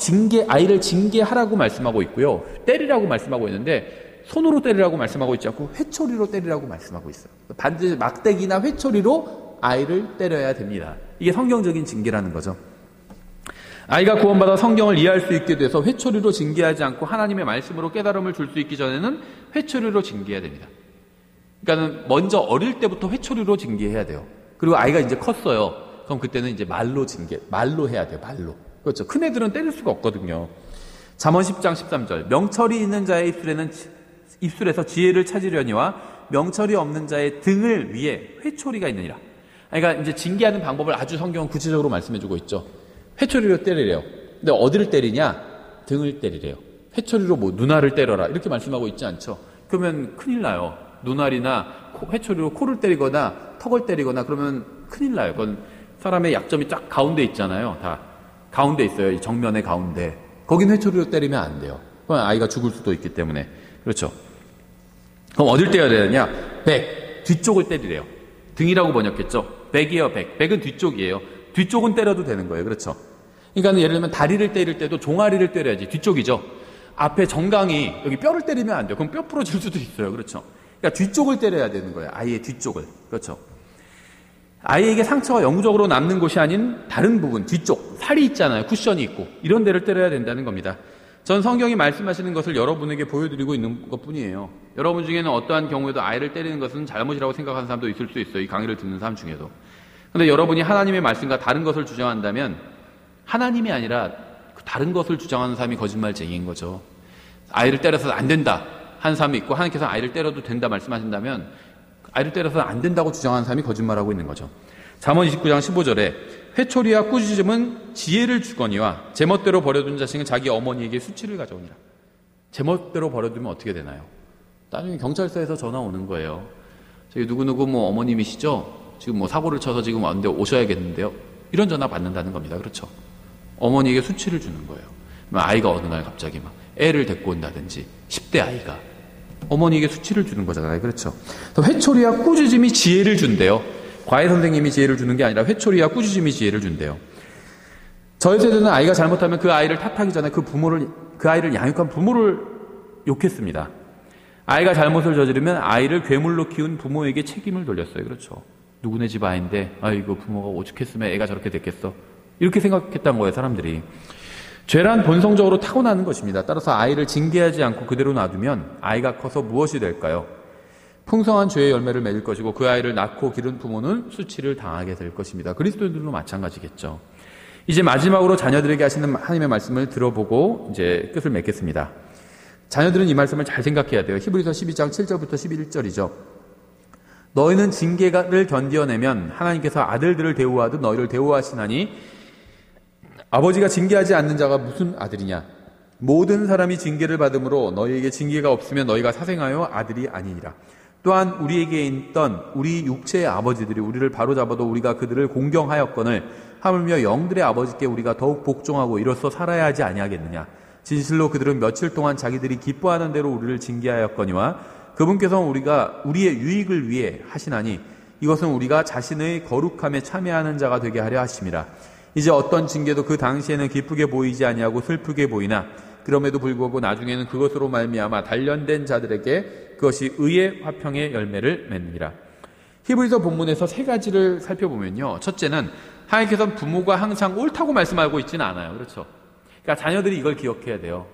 아이를 징계하라고 말씀하고 있고요, 때리라고 말씀하고 있는데 손으로 때리라고 말씀하고 있지 않고 회초리로 때리라고 말씀하고 있어요. 반드시 막대기나 회초리로 아이를 때려야 됩니다. 이게 성경적인 징계라는 거죠. 아이가 구원받아 성경을 이해할 수 있게 돼서 회초리로 징계하지 않고 하나님의 말씀으로 깨달음을 줄 수 있기 전에는 회초리로 징계해야 됩니다. 그러니까 먼저 어릴 때부터 회초리로 징계해야 돼요. 그리고 아이가 이제 컸어요. 그럼 그때는 이제 말로 해야 돼요. 말로. 그렇죠. 큰 애들은 때릴 수가 없거든요. 잠언 10장 13절. 명철이 있는 자의 입술에서 지혜를 찾으려니와 명철이 없는 자의 등을 위해 회초리가 있느니라. 그러니까 이제 징계하는 방법을 아주 성경은 구체적으로 말씀해주고 있죠. 회초리로 때리래요. 근데 어디를 때리냐? 등을 때리래요. 회초리로 뭐 눈알을 때려라 이렇게 말씀하고 있지 않죠. 그러면 큰일 나요. 눈알이나 회초리로 코를 때리거나 턱을 때리거나 그러면 큰일 나요. 그건 사람의 약점이 쫙 가운데 있잖아요. 다 가운데 있어요. 이 정면의 가운데. 거긴 회초리로 때리면 안 돼요. 그럼 아이가 죽을 수도 있기 때문에. 그렇죠. 그럼 어딜 때려야 되느냐? 뒤쪽을 때리래요. 등이라고 번역했죠. 백이에요. 백은 뒤쪽이에요. 뒤쪽은 때려도 되는 거예요. 그렇죠. 그러니까 예를 들면 다리를 때릴 때도 종아리를 때려야지. 뒤쪽이죠. 앞에 정강이 여기 뼈를 때리면 안 돼요. 그럼 뼈 부러질 수도 있어요. 그렇죠. 그러니까 뒤쪽을 때려야 되는 거예요. 아이의 뒤쪽을. 그렇죠. 아이에게 상처가 영구적으로 남는 곳이 아닌 다른 부분, 뒤쪽, 살이 있잖아요. 쿠션이 있고. 이런 데를 때려야 된다는 겁니다. 전 성경이 말씀하시는 것을 여러분에게 보여드리고 있는 것뿐이에요. 여러분 중에는 어떠한 경우에도 아이를 때리는 것은 잘못이라고 생각하는 사람도 있을 수 있어요. 이 강의를 듣는 사람 중에도. 그런데 여러분이 하나님의 말씀과 다른 것을 주장한다면 하나님이 아니라 다른 것을 주장하는 사람이 거짓말쟁이인 거죠. 아이를 때려서 안 된다 하는 사람이 있고 하나님께서 아이를 때려도 된다 말씀하신다면 아이를 때려서 안 된다고 주장하는 사람이 거짓말하고 있는 거죠. 잠언 29장 15절에 회초리와 꾸짖음은 지혜를 주거니와 제멋대로 버려둔 자식은 자기 어머니에게 수치를 가져오니라. 제멋대로 버려두면 어떻게 되나요? 나중에 경찰서에서 전화 오는 거예요. 저기 누구누구 뭐 어머님이시죠? 지금 뭐 사고를 쳐서 지금 왔는데 오셔야겠는데요. 이런 전화 받는다는 겁니다. 그렇죠? 어머니에게 수치를 주는 거예요. 아이가 어느 날 갑자기 막 애를 데리고 온다든지 10대 아이가 어머니에게 수치를 주는 거잖아요. 그렇죠? 회초리와 꾸짖음이 지혜를 준대요. 과외 선생님이 지혜를 주는 게 아니라 회초리와 꾸짖음이 지혜를 준대요. 저희 세대는 아이가 잘못하면 그 아이를 탓하기 전에 그 아이를 양육한 부모를 욕했습니다. 아이가 잘못을 저지르면 아이를 괴물로 키운 부모에게 책임을 돌렸어요. 그렇죠? 누구네 집 아이인데 아이고 부모가 오죽했으면 애가 저렇게 됐겠어. 이렇게 생각했던 거예요. 사람들이. 죄란 본성적으로 타고나는 것입니다. 따라서 아이를 징계하지 않고 그대로 놔두면 아이가 커서 무엇이 될까요? 풍성한 죄의 열매를 맺을 것이고 그 아이를 낳고 기른 부모는 수치를 당하게 될 것입니다. 그리스도인들도 마찬가지겠죠. 이제 마지막으로 자녀들에게 하시는 하나님의 말씀을 들어보고 이제 끝을 맺겠습니다. 자녀들은 이 말씀을 잘 생각해야 돼요. 히브리서 12장 7절부터 11절이죠. 너희는 징계를 견디어내면 하나님께서 아들들을 대우하듯 너희를 대우하시나니 아버지가 징계하지 않는 자가 무슨 아들이냐? 모든 사람이 징계를 받음으로 너희에게 징계가 없으면 너희가 사생하여 아들이 아니니라. 또한 우리에게 있던 우리 육체의 아버지들이 우리를 바로잡아도 우리가 그들을 공경하였거늘 하물며 영들의 아버지께 우리가 더욱 복종하고 이로써 살아야 하지 아니하겠느냐. 진실로 그들은 며칠 동안 자기들이 기뻐하는 대로 우리를 징계하였거니와 그분께서는 우리의 유익을 위해 하시나니 이것은 우리가 자신의 거룩함에 참여하는 자가 되게 하려 하심이라. 이제 어떤 징계도 그 당시에는 기쁘게 보이지 아니하고 슬프게 보이나 그럼에도 불구하고 나중에는 그것으로 말미암아 단련된 자들에게 그것이 의의 화평의 열매를 맺느니라. 히브리서 본문에서 세 가지를 살펴보면요. 첫째는 하나님께서는 부모가 항상 옳다고 말씀하고 있지는 않아요. 그렇죠? 그러니까 자녀들이 이걸 기억해야 돼요.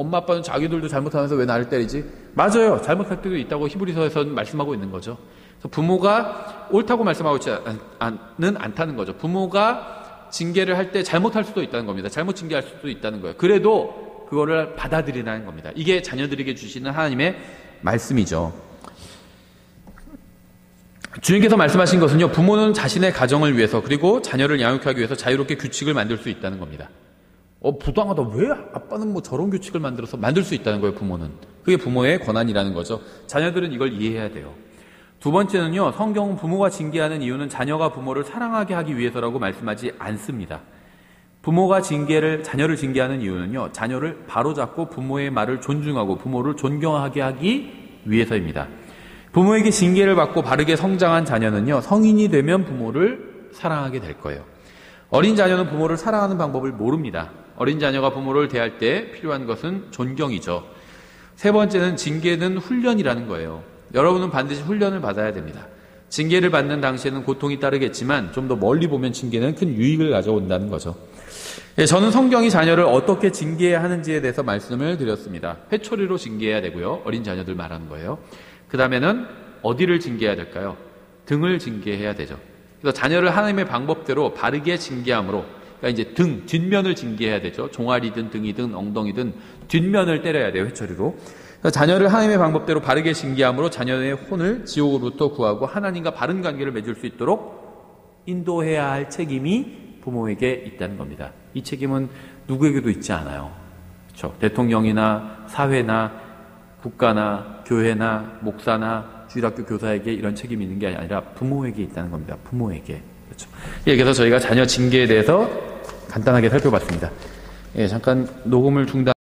엄마 아빠는 자기들도 잘못하면서 왜 나를 때리지? 맞아요. 잘못할 때도 있다고 히브리서에서는 말씀하고 있는 거죠. 그래서 부모가 옳다고 말씀하고 있지 않다는 거죠. 부모가 징계를 할 때 잘못할 수도 있다는 겁니다. 잘못 징계할 수도 있다는 거예요. 그래도 그거를 받아들이라는 겁니다. 이게 자녀들에게 주시는 하나님의 말씀이죠. 주님께서 말씀하신 것은요, 부모는 자신의 가정을 위해서 그리고 자녀를 양육하기 위해서 자유롭게 규칙을 만들 수 있다는 겁니다. 부당하다. 왜 아빠는 뭐 저런 규칙을 만들어서 만들 수 있다는 거예요, 부모는. 그게 부모의 권한이라는 거죠. 자녀들은 이걸 이해해야 돼요. 두 번째는요, 성경은 부모가 징계하는 이유는 자녀가 부모를 사랑하게 하기 위해서라고 말씀하지 않습니다. 부모가 자녀를 징계하는 이유는요, 자녀를 바로잡고 부모의 말을 존중하고 부모를 존경하게 하기 위해서입니다. 부모에게 징계를 받고 바르게 성장한 자녀는요, 성인이 되면 부모를 사랑하게 될 거예요. 어린 자녀는 부모를 사랑하는 방법을 모릅니다. 어린 자녀가 부모를 대할 때 필요한 것은 존경이죠. 세 번째는 징계는 훈련이라는 거예요. 여러분은 반드시 훈련을 받아야 됩니다. 징계를 받는 당시에는 고통이 따르겠지만 좀 더 멀리 보면 징계는 큰 유익을 가져온다는 거죠. 저는 성경이 자녀를 어떻게 징계해야 하는지에 대해서 말씀을 드렸습니다. 회초리로 징계해야 되고요. 어린 자녀들 말하는 거예요. 그 다음에는 어디를 징계해야 될까요? 등을 징계해야 되죠. 그래서 자녀를 하나님의 방법대로 바르게 징계함으로, 그러니까 이제 뒷면을 징계해야 되죠. 종아리든 등이든 엉덩이든 뒷면을 때려야 돼요, 회초리로. 그래서 자녀를 하나님의 방법대로 바르게 징계함으로 자녀의 혼을 지옥으로부터 구하고 하나님과 바른 관계를 맺을 수 있도록 인도해야 할 책임이 부모에게 있다는 겁니다. 이 책임은 누구에게도 있지 않아요. 그렇죠? 대통령이나 사회나 국가나 교회나 목사나 주일학교 교사에게 이런 책임이 있는 게 아니라 부모에게 있다는 겁니다. 부모에게. 그렇죠? 그래서 저희가 자녀 징계에 대해서 간단하게 살펴봤습니다. 잠깐 녹음을 중단.